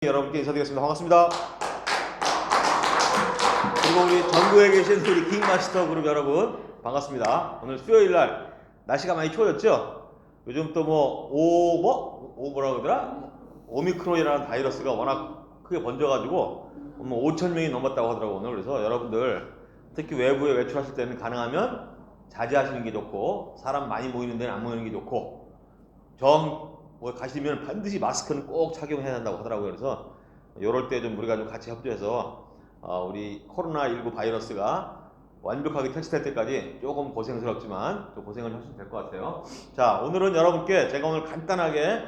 여러분께 인사드리겠습니다. 반갑습니다. 그리고 우리 전국에 계신 우리 킹마스터 그룹 여러분 반갑습니다. 오늘 수요일날 날씨가 많이 추워졌죠? 요즘 또 뭐라 그러더라? 오미크론이라는 바이러스가 워낙 크게 번져가지고 5,000명이 넘었다고 하더라고요 오늘. 그래서 여러분들 특히 외부에 외출하실 때는 가능하면 자제하시는 게 좋고, 사람 많이 모이는 데는 안 모이는 게 좋고, 가시면 반드시 마스크는 꼭 착용해야 한다고 하더라고요. 그래서 이럴 때 좀 우리가 좀 같이 협조해서 우리 코로나19 바이러스가 완벽하게 퇴치될 때까지 조금 고생스럽지만 좀 고생을 하시면 될 것 같아요. 자, 오늘은 여러분께 제가 오늘 간단하게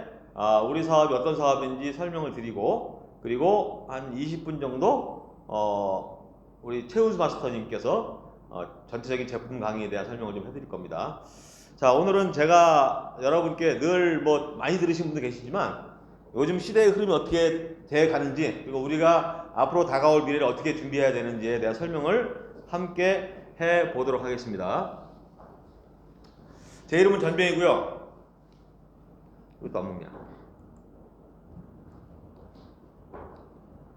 우리 사업이 어떤 사업인지 설명을 드리고, 그리고 한 20분 정도 우리 최은수 마스터님께서 전체적인 제품 강의에 대한 설명을 좀 해드릴 겁니다. 자, 오늘은 제가 여러분께 늘 많이 들으신 분도 계시지만 요즘 시대의 흐름이 어떻게 돼 가는지, 그리고 우리가 앞으로 다가올 미래를 어떻게 준비해야 되는지에 대한 설명을 함께 해 보도록 하겠습니다. 제 이름은 전병이고요. 이것도 안 먹냐?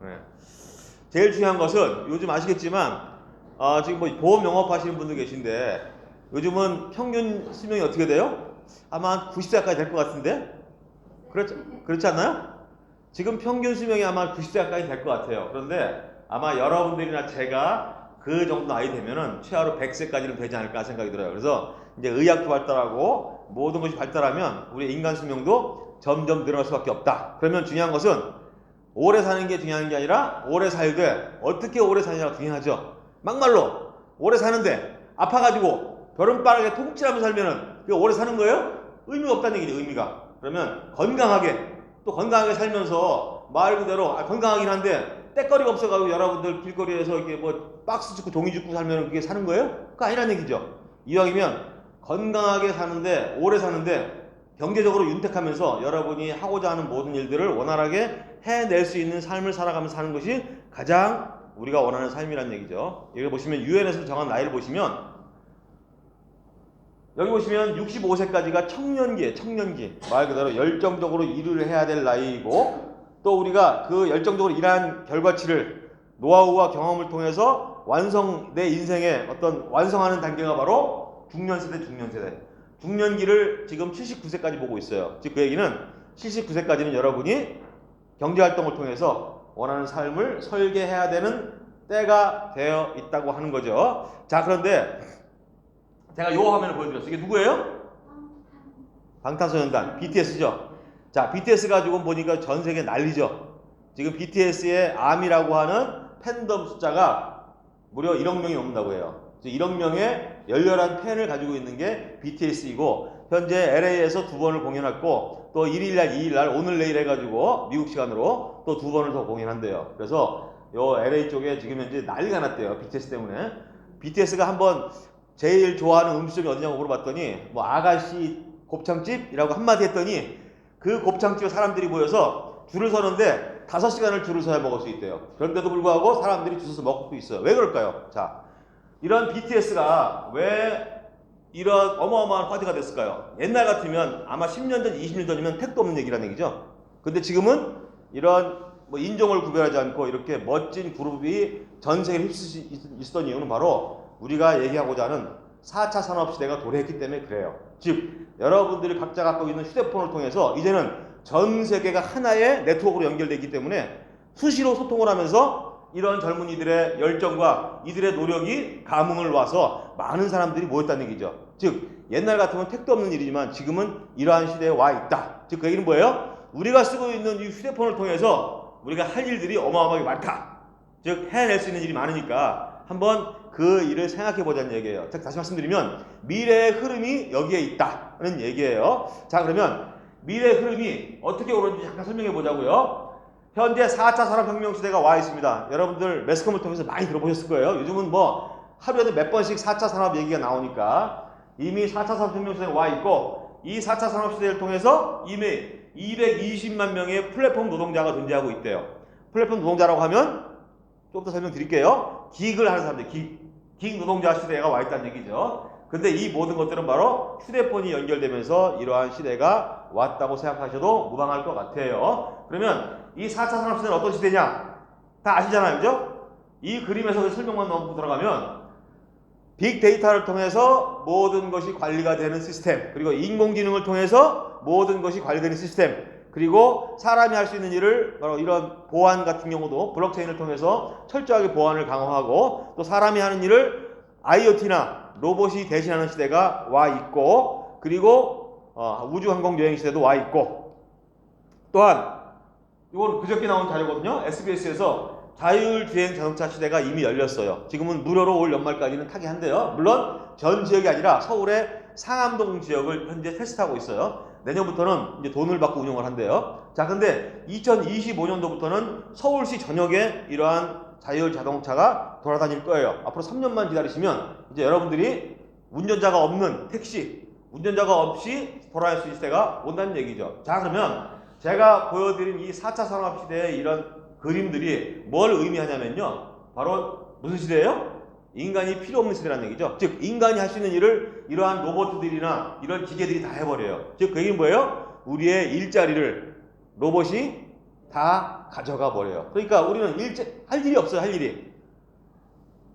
네. 제일 중요한 것은 요즘 아시겠지만 지금 보험 영업하시는 분들 계신데 요즘은 평균 수명이 어떻게 돼요? 아마 90세까지 될 것 같은데? 그렇지 않나요? 지금 평균 수명이 아마 90세까지 될 것 같아요. 그런데 아마 여러분들이나 제가 그 정도 나이 되면은 최하로 100세까지는 되지 않을까 생각이 들어요. 그래서 이제 의학도 발달하고 모든 것이 발달하면 우리 인간 수명도 점점 늘어날 수밖에 없다. 그러면 중요한 것은 오래 사는 게 중요한 게 아니라 오래 살되 어떻게 오래 사느냐가 중요하죠. 막말로 오래 사는데 아파가지고 벼른바닥에 통치하면서 살면은 그게 오래 사는 거예요? 의미가 없다는 얘기죠. 의미가. 그러면 건강하게 살면서 말 그대로 건강하긴 한데 때거리가 없어가지고 여러분들 길거리에서 이렇게 박스 줍고 종이 줍고 살면 그게 사는 거예요? 그거 아니란 얘기죠. 이왕이면 건강하게 사는데 오래 사는데 경제적으로 윤택하면서 여러분이 하고자 하는 모든 일들을 원활하게 해낼 수 있는 삶을 살아가면서 사는 것이 가장 우리가 원하는 삶이란 얘기죠. 여기 보시면 유엔에서 정한 나이를 보시면 여기 보시면 65세까지가 청년기. 말 그대로 열정적으로 일을 해야 될 나이이고, 또 우리가 그 열정적으로 일한 결과치를 노하우와 경험을 통해서 내 인생의 어떤 완성하는 단계가 바로 중년세대. 중년기를 지금 79세까지 보고 있어요. 즉 그 얘기는 79세까지는 여러분이 경제활동을 통해서 원하는 삶을 설계해야 되는 때가 되어 있다고 하는 거죠. 자, 그런데 제가 요 화면을 보여드렸어요. 이게 누구예요? 방탄소년단 BTS죠. 자, BTS 가지고 보니까 전 세계 난리죠. 지금 BTS의 ARMY라고 하는 팬덤 숫자가 무려 1억 명이 넘는다고 해요. 1억 명의 열렬한 팬을 가지고 있는 게 BTS이고, 현재 LA에서 2번을 공연했고, 또 1일날 2일날 오늘 내일 해가지고 미국 시간으로 또 2번을 더 공연한대요. 그래서 요 LA 쪽에 지금 현재 난리가 났대요. BTS 때문에. BTS가 한번 제일 좋아하는 음식점이 어디냐고 물어봤더니 아가씨 곱창집이라고 한마디 했더니 그 곱창집에 사람들이 모여서 줄을 서는데 5시간을 줄을 서야 먹을 수 있대요. 그런데도 불구하고 사람들이 줄 서서 먹고 있어요. 왜 그럴까요? 자, 이런 BTS가 왜 이런 어마어마한 화제가 됐을까요? 옛날 같으면 아마 10년 전, 20년 전이면 택도 없는 얘기라는 얘기죠. 근데 지금은 이런 인종을 구별하지 않고 이렇게 멋진 그룹이 전 세계에 있었던 이유는 바로 우리가 얘기하고자 하는 4차 산업시대가 도래했기 때문에 그래요. 즉 여러분들이 각자 갖고 있는 휴대폰을 통해서 이제는 전 세계가 하나의 네트워크로 연결되기 때문에 수시로 소통을 하면서 이런 젊은이들의 열정과 이들의 노력이 감흥을 와서 많은 사람들이 모였다는 얘기죠. 즉 옛날 같으면 택도 없는 일이지만 지금은 이러한 시대에 와 있다. 즉 그 얘기는 뭐예요? 우리가 쓰고 있는 이 휴대폰을 통해서 우리가 할 일들이 어마어마하게 많다. 즉 해낼 수 있는 일이 많으니까 한번 그 일을 생각해보자는 얘기예요. 다시 말씀드리면 미래의 흐름이 여기에 있다는 얘기예요. 자, 그러면 미래의 흐름이 어떻게 오는지 잠깐 설명해보자고요. 현재 4차 산업혁명 시대가 와 있습니다. 여러분들 매스컴을 통해서 많이 들어보셨을 거예요. 요즘은 하루에도 몇 번씩 4차 산업 얘기가 나오니까 이미 4차 산업혁명 시대가 와 있고, 이 4차 산업 시대를 통해서 이미 220만 명의 플랫폼 노동자가 존재하고 있대요. 플랫폼 노동자라고 하면 좀 더 설명드릴게요. 기익을 하는 사람들, 기익 노동자 시대가 와 있다는 얘기죠. 근데 이 모든 것들은 바로 휴대폰이 연결되면서 이러한 시대가 왔다고 생각하셔도 무방할 것 같아요. 그러면 이 4차 산업시대는 어떤 시대냐? 다 아시잖아요. 그죠? 이 그림에서 설명만 넣고 들어가면 빅데이터를 통해서 모든 것이 관리가 되는 시스템, 그리고 인공지능을 통해서 모든 것이 관리되는 시스템, 그리고 사람이 할 수 있는 일을 바로 이런 보안 같은 경우도 블록체인을 통해서 철저하게 보안을 강화하고, 또 사람이 하는 일을 IoT나 로봇이 대신하는 시대가 와 있고, 그리고 우주항공여행 시대도 와 있고, 또한 이건 그저께 나온 자료거든요. SBS에서 자율주행 자동차 시대가 이미 열렸어요. 지금은 무료로 올 연말까지는 타게 한대요. 물론 전 지역이 아니라 서울의 상암동 지역을 현재 테스트하고 있어요. 내년부터는 이제 돈을 받고 운영을 한대요. 자, 근데 2025년도부터는 서울시 전역에 이러한 자율 자동차가 돌아다닐 거예요. 앞으로 3년만 기다리시면 이제 여러분들이 운전자가 없는 택시, 운전자가 없이 돌아갈 수 있을 때가 온다는 얘기죠. 자, 그러면 제가 보여드린 이 4차 산업시대의 이런 그림들이 뭘 의미하냐면요. 바로 무슨 시대예요? 인간이 필요 없는 시대라는 얘기죠. 즉 인간이 할 수 있는 일을 이러한 로봇들이나 이런 기계들이 다 해버려요. 즉 그 얘기는 뭐예요? 우리의 일자리를 로봇이 다 가져가 버려요. 그러니까 우리는 할 일이 없어요. 할 일이.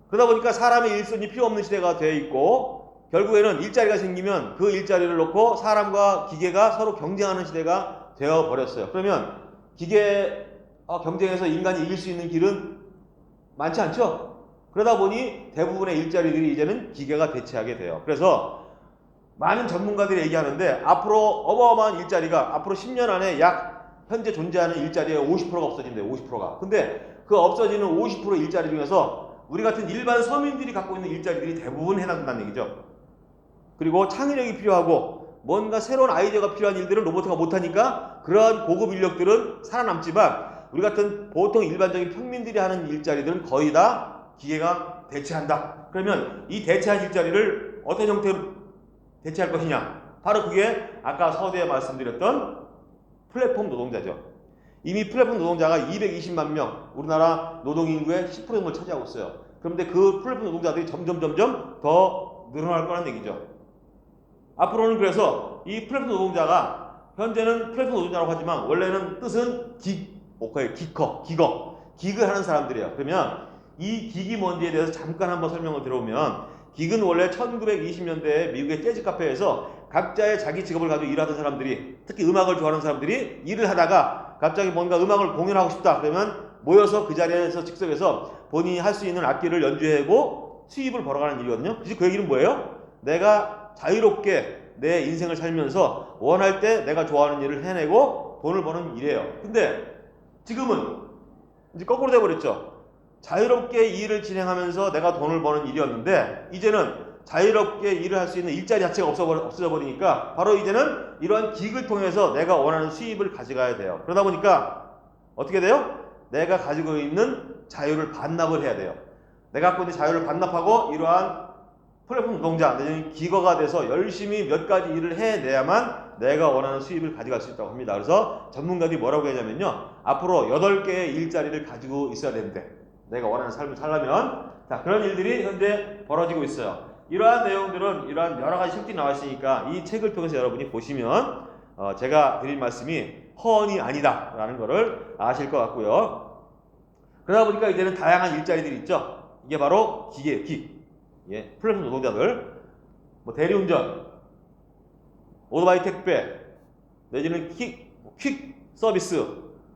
그러다 보니까 사람의 일손이 필요 없는 시대가 되어 있고, 결국에는 일자리가 생기면 그 일자리를 놓고 사람과 기계가 서로 경쟁하는 시대가 되어 버렸어요. 그러면 기계 경쟁에서 인간이 이길 수 있는 길은 많지 않죠? 그러다 보니 대부분의 일자리들이 이제는 기계가 대체하게 돼요. 그래서 많은 전문가들이 얘기하는데 앞으로 어마어마한 일자리가 앞으로 10년 안에 약 현재 존재하는 일자리의 50%가 없어진대요. 50%가. 근데 그 없어지는 50% 일자리 중에서 우리 같은 일반 서민들이 갖고 있는 일자리들이 대부분 해당된다는 얘기죠. 그리고 창의력이 필요하고 뭔가 새로운 아이디어가 필요한 일들은 로봇가 못하니까 그러한 고급 인력들은 살아남지만 우리 같은 보통 일반적인 평민들이 하는 일자리들은 거의 다 기계가 대체한다. 그러면 이 대체한 일자리를 어떤 형태로 대체할 것이냐? 바로 그게 아까 서두에 말씀드렸던 플랫폼 노동자죠. 이미 플랫폼 노동자가 220만 명, 우리나라 노동인구의 10% 정도를 차지하고 있어요. 그런데 그 플랫폼 노동자들이 점점 더 늘어날 거라는 얘기죠. 앞으로는 그래서 이 플랫폼 노동자가 현재는 플랫폼 노동자라고 하지만 원래는 뜻은 기그를 하는 사람들이에요. 그러면 이 기기 뭔지에 대해서 잠깐 한번 설명을 들어보면, 기그는 원래 1920년대에 미국의 재즈 카페에서 각자의 자기 직업을 가지고 일하던 사람들이, 특히 음악을 좋아하는 사람들이 일을 하다가 갑자기 뭔가 음악을 공연하고 싶다 그러면 모여서 그 자리에서 즉석에서 본인이 할 수 있는 악기를 연주하고 수입을 벌어가는 일이거든요. 그래서 그 얘기는 뭐예요? 내가 자유롭게 내 인생을 살면서 원할 때 내가 좋아하는 일을 해내고 돈을 버는 일이에요. 근데 지금은 이제 거꾸로 돼버렸죠. 자유롭게 일을 진행하면서 내가 돈을 버는 일이었는데 이제는 자유롭게 일을 할 수 있는 일자리 자체가 없어져 버리니까 바로 이제는 이러한 기기를 통해서 내가 원하는 수입을 가져가야 돼요. 그러다 보니까 어떻게 돼요? 내가 가지고 있는 자유를 반납을 해야 돼요. 내가 갖고 있는 자유를 반납하고 이러한 플랫폼 노동자, 내지는 기거가 돼서 열심히 몇 가지 일을 해내야만 내가 원하는 수입을 가져갈 수 있다고 합니다. 그래서 전문가들이 뭐라고 하냐면요, 앞으로 8개의 일자리를 가지고 있어야 되는데 내가 원하는 삶을 살려면, 자, 그런 일들이 현재 벌어지고 있어요. 이러한 내용들은 이러한 여러 가지 책들이 나와 있으니까 이 책을 통해서 여러분이 보시면 제가 드릴 말씀이 허언이 아니다 라는 거를 아실 것 같고요. 그러다 보니까 이제는 다양한 일자리들이 있죠. 이게 바로 플랫폼 노동자들, 뭐 대리운전, 오토바이 택배, 내지는 퀵 서비스,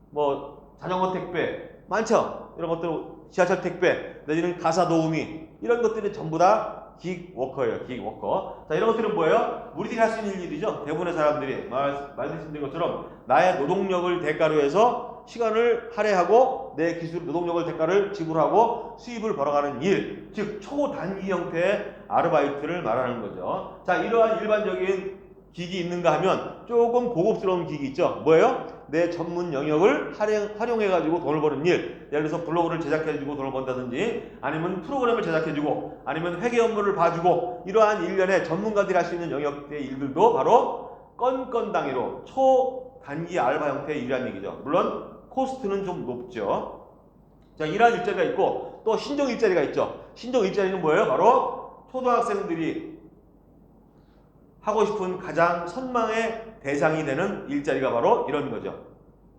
뭐 자전거 택배 많죠. 이런 것들, 지하철 택배, 내지는 가사 도우미, 이런 것들이 전부 다 기워커예요. 기워커. 자, 이런 것들은 뭐예요? 우리들이 할 수 있는 일이죠. 대부분의 사람들이 말씀드린 것처럼 나의 노동력을 대가로 해서 시간을 할애하고 내 기술 노동력을 대가를 지불하고 수입을 벌어가는 일, 즉 초단기 형태의 아르바이트를 말하는 거죠. 자, 이러한 일반적인 기기 있는가 하면 조금 고급스러운 기기 있죠. 뭐예요? 내 전문 영역을 활용해가지고 돈을 버는 일. 예를 들어서 블로그를 제작해주고 돈을 번다든지, 아니면 프로그램을 제작해주고, 아니면 회계 업무를 봐주고, 이러한 일련의 전문가들이 할 수 있는 영역의 일들도 바로 건건당위로 초단기 알바 형태의 일이라는 얘기죠. 물론 코스트는 좀 높죠. 자, 이러한 일자리가 있고 또 신종 일자리가 있죠. 신종 일자리는 뭐예요? 바로 초등학생들이 하고 싶은 가장 선망의 대상이 되는 일자리가 바로 이런 거죠.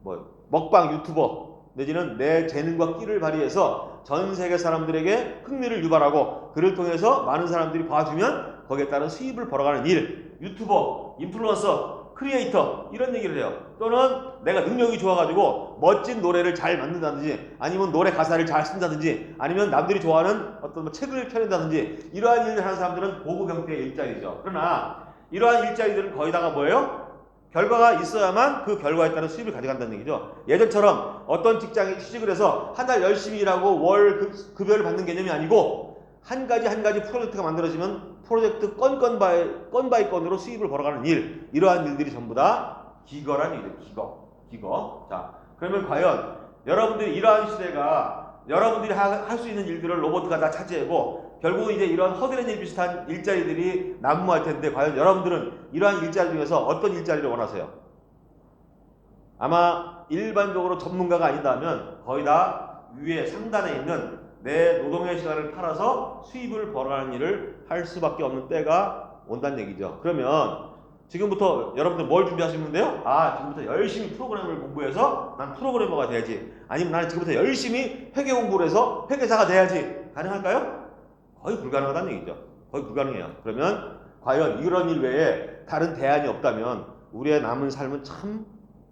뭐 먹방 유튜버 내지는 내 재능과 끼를 발휘해서 전 세계 사람들에게 흥미를 유발하고 그를 통해서 많은 사람들이 봐주면 거기에 따른 수입을 벌어가는 일, 유튜버, 인플루언서, 크리에이터 이런 얘기를 해요. 또는 내가 능력이 좋아가지고 멋진 노래를 잘 만든다든지 아니면 노래 가사를 잘 쓴다든지 아니면 남들이 좋아하는 어떤 뭐 책을 펴낸다든지 이러한 일을 하는 사람들은 고급 형태의 일자리죠. 그러나 이러한 일자리들은 거의 다가 뭐예요? 결과가 있어야만 그 결과에 따른 수입을 가져간다는 얘기죠. 예전처럼 어떤 직장에 취직을 해서 한 달 열심히 일하고 월 급여를 받는 개념이 아니고 한 가지 프로젝트가 만들어지면 프로젝트 건 바이 건으로 수입을 벌어가는 일, 이러한 일들이 전부 다 기거란 얘기죠. 기거. 자, 그러면 과연 여러분들이 이러한 시대가 여러분들이 할 수 있는 일들을 로봇가 다 차지하고 결국은 이제 이런 허드렛일 비슷한 일자리들이 난무할 텐데 과연 여러분들은 이러한 일자리 중에서 어떤 일자리를 원하세요? 아마 일반적으로 전문가가 아니다면 거의 다 위에 상단에 있는 내 노동의 시간을 팔아서 수입을 벌어가는 일을 할 수밖에 없는 때가 온다는 얘기죠. 그러면 지금부터 여러분들 뭘 준비하시면 돼요? 지금부터 열심히 프로그램을 공부해서 난 프로그래머가 돼야지. 아니면 나는 지금부터 열심히 회계 공부를 해서 회계사가 돼야지. 가능할까요? 거의 불가능하다는 얘기죠. 거의 불가능해요. 그러면 과연 이런 일 외에 다른 대안이 없다면 우리의 남은 삶은 참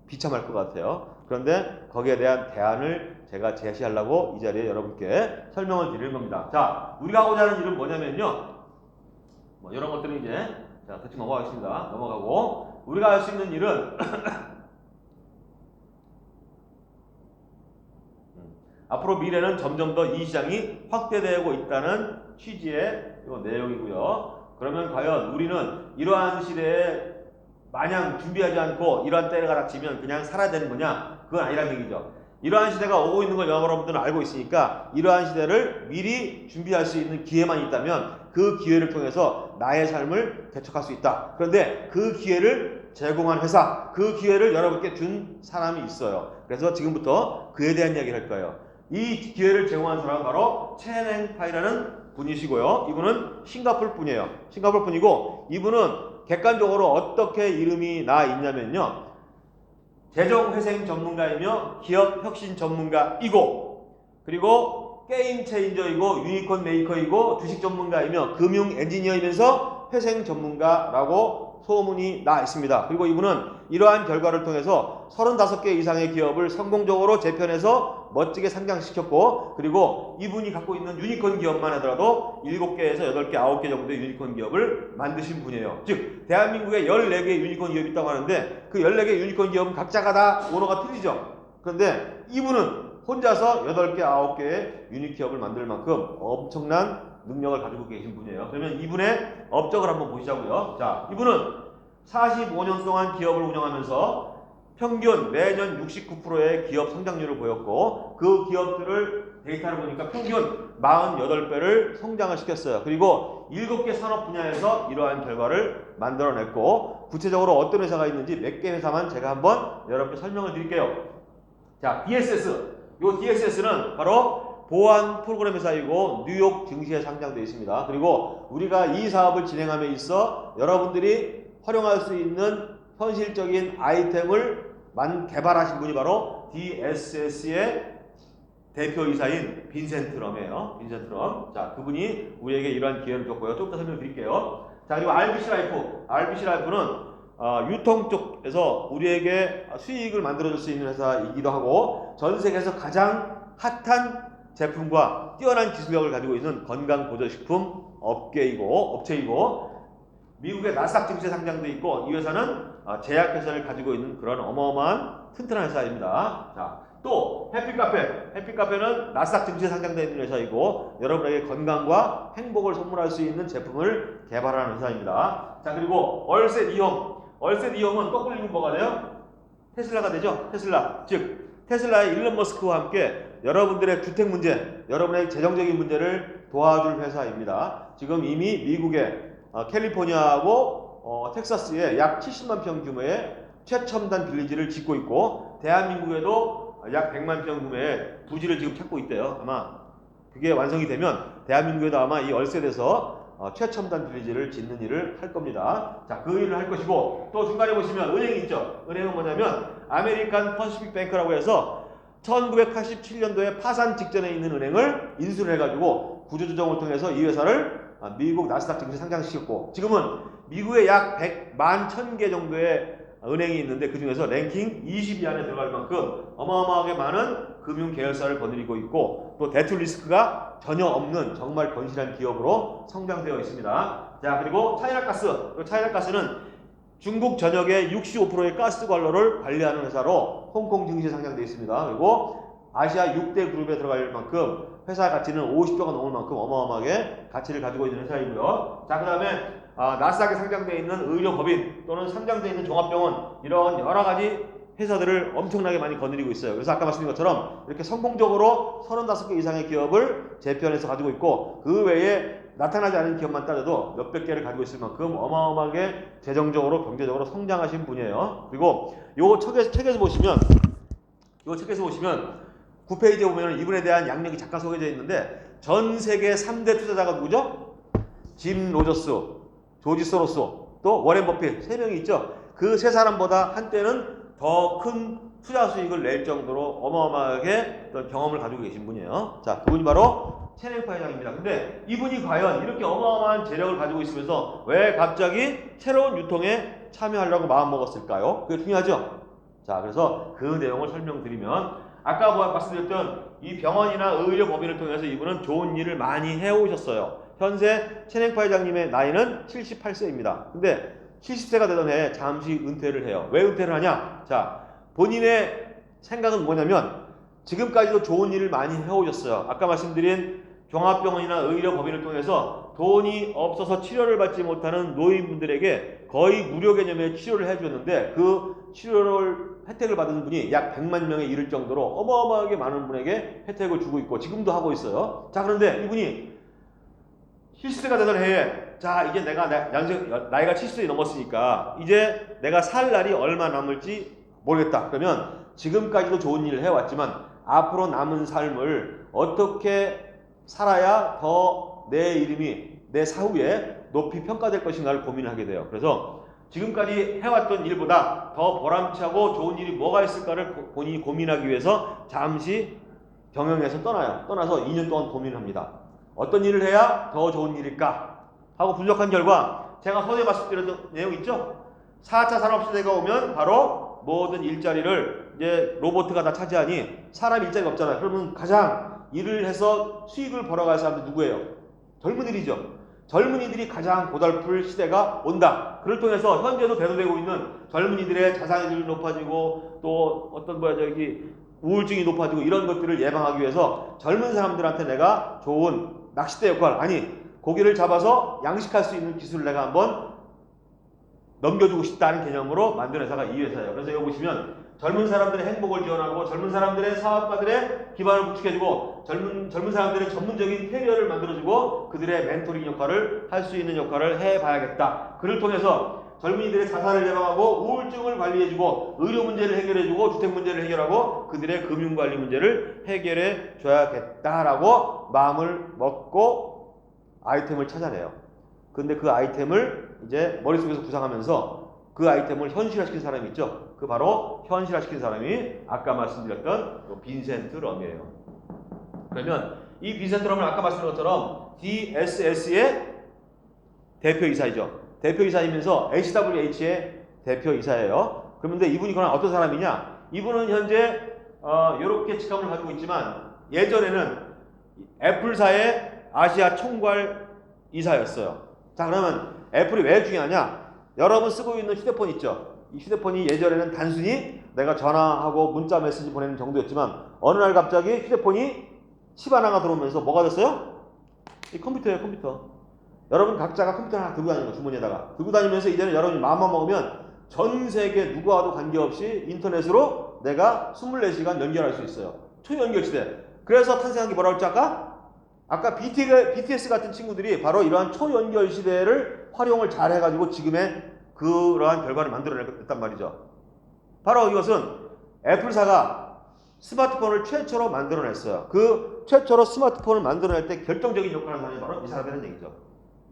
비참할 것 같아요. 그런데 거기에 대한 대안을 제가 제시하려고 이 자리에 여러분께 설명을 드리는 겁니다. 자, 우리가 하고자 하는 일은 뭐냐면요. 뭐 이런 것들은 이제 자, 대충 넘어가겠습니다. 넘어가고 우리가 할 수 있는 일은 앞으로 미래는 점점 더 이 시장이 확대되고 있다는 취지의 내용이고요. 그러면 과연 우리는 이러한 시대에 마냥 준비하지 않고 이러한 때가 닥치면 그냥 살아야 되는 거냐? 그건 아니라는 얘기죠. 이러한 시대가 오고 있는 걸 여러분들은 알고 있으니까 이러한 시대를 미리 준비할 수 있는 기회만 있다면 그 기회를 통해서 나의 삶을 개척할 수 있다. 그런데 그 기회를 제공한 회사, 그 기회를 여러분께 준 사람이 있어요. 그래서 지금부터 그에 대한 이야기를 할 거예요. 이 기회를 제공한 사람은 바로 첸 파이라는 분이시고요. 이분은 싱가포르 분이에요. 싱가포르 분이고 이분은 객관적으로 어떻게 이름이 나 있냐면요. 재정회생 전문가이며 기업 혁신 전문가이고 그리고 게임 체인저이고 유니콘 메이커이고 주식 전문가이며 금융 엔지니어이면서 회생 전문가라고 소문이 나 있습니다. 그리고 이분은 이러한 결과를 통해서 35개 이상의 기업을 성공적으로 재편해서 멋지게 상장시켰고 그리고 이분이 갖고 있는 유니콘 기업만 하더라도 7개에서 8개, 9개 정도의 유니콘 기업을 만드신 분이에요. 즉 대한민국에 14개의 유니콘 기업이 있다고 하는데 그 14개 유니콘 기업은 각자가 다 오너가 틀리죠. 그런데 이분은 혼자서 8개, 9개의 유니기업을 만들 만큼 엄청난 능력을 가지고 계신 분이에요. 그러면 이분의 업적을 한번 보시자고요. 자, 이분은 45년 동안 기업을 운영하면서 평균 매년 69%의 기업 성장률을 보였고 그 기업들을 데이터를 보니까 평균 48배를 성장을 시켰어요. 그리고 7개 산업 분야에서 이러한 결과를 만들어냈고 구체적으로 어떤 회사가 있는지 몇 개 회사만 제가 한번 여러분께 설명을 드릴게요. 자, DSS. 이 DSS는 바로 보안 프로그램 회사이고 뉴욕 증시에 상장되어 있습니다. 그리고 우리가 이 사업을 진행함에 있어 여러분들이 활용할 수 있는 현실적인 아이템을 개발하신 분이 바로 DSS의 대표이사인 빈센트 럼이에요. 빈센트 럼. 자, 그분이 우리에게 이러한 기회를 줬고요. 좀 더 설명드릴게요. 자, 그리고 RBC 라이프. RBC 라이프는 유통 쪽에서 우리에게 수익을 만들어줄 수 있는 회사이기도 하고 전 세계에서 가장 핫한 제품과 뛰어난 기술력을 가지고 있는 건강보조식품 업체이고 미국의 나스닥 증시에 상장돼 있고 이 회사는 제약회사를 가지고 있는 그런 어마어마한 튼튼한 회사입니다. 자, 또 해피카페. 해피카페는 나스닥 증시에 상장되어 있는 회사이고 여러분에게 건강과 행복을 선물할 수 있는 제품을 개발하는 회사입니다. 자, 그리고 얼셋 이홈. 얼셋 이홈은 거꾸로 읽으면 뭐가 돼요? 테슬라가 되죠. 테슬라. 즉 테슬라의 일론 머스크와 함께 여러분들의 주택 문제, 여러분의 재정적인 문제를 도와줄 회사입니다. 지금 이미 미국의 캘리포니아하고 텍사스에 약 70만 평 규모의 최첨단 빌리지를 짓고 있고 대한민국에도 약 100만 평 규모의 부지를 지금 찾고 있대요. 아마 그게 완성이 되면 대한민국에도 아마 이 얼셋에서 최첨단 빌리지를 짓는 일을 할 겁니다. 자, 그 일을 할 것이고 또 중간에 보시면 은행이 있죠. 은행은 뭐냐면 아메리칸 퍼시픽 뱅크라고 해서 1987년도에 파산 직전에 있는 은행을 인수를 해가지고 구조조정을 통해서 이 회사를 미국 나스닥 증시에 상장시켰고 지금은 미국에 약 100만 1000개 정도의 은행이 있는데 그 중에서 랭킹 20위 안에 들어갈 만큼 어마어마하게 많은 금융 계열사를 거느리고 있고 또 대출 리스크가 전혀 없는 정말 건실한 기업으로 성장되어 있습니다. 자, 그리고 차이나가스. 차이나가스는 중국 전역의 65%의 가스 관로를 관리하는 회사로 홍콩 증시에 상장되어 있습니다. 그리고 아시아 6대 그룹에 들어갈 만큼 회사 가치는 50조가 넘을 만큼 어마어마하게 가치를 가지고 있는 회사이고요. 자, 그 다음에 나스닥에 상장되어 있는 의료법인 또는 상장되어 있는 종합병원 이런 여러 가지 회사들을 엄청나게 많이 거느리고 있어요. 그래서 아까 말씀드린 것처럼 이렇게 성공적으로 35개 이상의 기업을 재편해서 가지고 있고 그 외에 나타나지 않은 기업만 따져도 몇백 개를 가지고 있을 만큼 어마어마하게 재정적으로 경제적으로 성장하신 분이에요. 그리고 요 책에서 보시면 9페이지에 보면 이분에 대한 양력이 잠깐 소개되어 있는데 전 세계 3대 투자자가 누구죠? 짐 로저스, 조지 소로스, 또 워렌 버핏 세 명이 있죠. 그 세 사람보다 한때는 더 큰 투자 수익을 낼 정도로 어마어마하게 어떤 경험을 가지고 계신 분이에요. 자, 그분이 바로 체넨파 회장입니다. 근데 이분이 과연 이렇게 어마어마한 재력을 가지고 있으면서 왜 갑자기 새로운 유통에 참여하려고 마음먹었을까요? 그게 중요하죠. 자, 그래서 그 내용을 설명드리면 아까 말씀드렸던 이 병원이나 의료법인을 통해서 이분은 좋은 일을 많이 해오셨어요. 현재 체넨파 회장님의 나이는 78세입니다. 근데 70세가 되던 해에 잠시 은퇴를 해요. 왜 은퇴를 하냐? 자, 본인의 생각은 뭐냐면 지금까지도 좋은 일을 많이 해오셨어요. 아까 말씀드린 종합병원이나 의료법인을 통해서 돈이 없어서 치료를 받지 못하는 노인분들에게 거의 무료 개념의 치료를 해주었는데 그 치료를 혜택을 받은 분이 약 100만 명에 이를 정도로 어마어마하게 많은 분에게 혜택을 주고 있고 지금도 하고 있어요. 자, 그런데 이분이 70세가 되던 해에 자, 이제 내가 나이가 70세 넘었으니까 이제 내가 살 날이 얼마 남을지 모르겠다. 그러면 지금까지도 좋은 일을 해왔지만 앞으로 남은 삶을 어떻게 살아야 더 내 이름이 내 사후에 높이 평가될 것인가를 고민을 하게 돼요. 그래서 지금까지 해왔던 일보다 더 보람차고 좋은 일이 뭐가 있을까를 본인이 고민하기 위해서 잠시 경영에서 떠나요. 떠나서 2년 동안 고민을 합니다. 어떤 일을 해야 더 좋은 일일까 하고 분석한 결과 제가 서두에 말씀드렸던 내용 있죠? 4차 산업시대가 오면 바로 모든 일자리를 이제 로봇가 다 차지하니 사람 일자리가 없잖아요. 그러면 가장 일을 해서 수익을 벌어갈 사람들 누구예요? 젊은이들이죠. 젊은이들이 가장 고달플 시대가 온다. 그를 통해서 현재도 대두되고 있는 젊은이들의 자살률이 높아지고 또 어떤 우울증이 높아지고 이런 것들을 예방하기 위해서 젊은 사람들한테 내가 좋은 낚싯대 역할, 아니 고기를 잡아서 양식할 수 있는 기술을 내가 한번 넘겨주고 싶다는 개념으로 만든 회사가 이 회사예요. 그래서 여기 보시면 젊은 사람들의 행복을 지원하고 젊은 사람들의 사업가들의 기반을 구축해주고 젊은 사람들의 전문적인 캐리어를 만들어주고 그들의 멘토링 역할을 할 수 있는 역할을 해봐야겠다. 그를 통해서 젊은이들의 자살을 예방하고 우울증을 관리해주고 의료 문제를 해결해주고 주택 문제를 해결하고 그들의 금융관리 문제를 해결해 줘야겠다라고 마음을 먹고 아이템을 찾아내요. 근데 그 아이템을 이제 머릿속에서 구상하면서 그 아이템을 현실화시킨 사람이 있죠. 그 바로 현실화시킨 사람이 아까 말씀드렸던 빈센트 럼이에요. 그러면 이 빈센트 럼은 아까 말씀드린 것처럼 DSS의 대표이사이죠. 대표이사이면서 HWH의 대표이사예요. 그런데 이분이 그럼 어떤 사람이냐? 이분은 현재 이렇게 직함을 가지고 있지만 예전에는 애플사의 아시아 총괄 이사였어요. 자, 그러면 애플이 왜 중요하냐? 여러분 쓰고 있는 휴대폰 있죠? 이 휴대폰이 예전에는 단순히 내가 전화하고 문자 메시지 보내는 정도였지만 어느 날 갑자기 휴대폰이 칩 하나가 들어오면서 뭐가 됐어요? 이 컴퓨터예요, 컴퓨터. 여러분 각자가 컴퓨터 하나 들고 다니는 거, 주머니에다가 들고 다니면서 이제는 여러분이 마음만 먹으면 전 세계 누구와도 관계없이 인터넷으로 내가 24시간 연결할 수 있어요. 초연결 시대. 그래서 탄생한 게 뭐라고 했죠? 아까 BTS 같은 친구들이 바로 이러한 초연결 시대를 활용을 잘 해가지고 지금의 그러한 결과를 만들어냈단 말이죠. 바로 이것은 애플사가 스마트폰을 최초로 만들어냈어요. 그 최초로 스마트폰을 만들어낼 때 결정적인 역할을 하는 사람이 바로 이 사람이라는 얘기죠.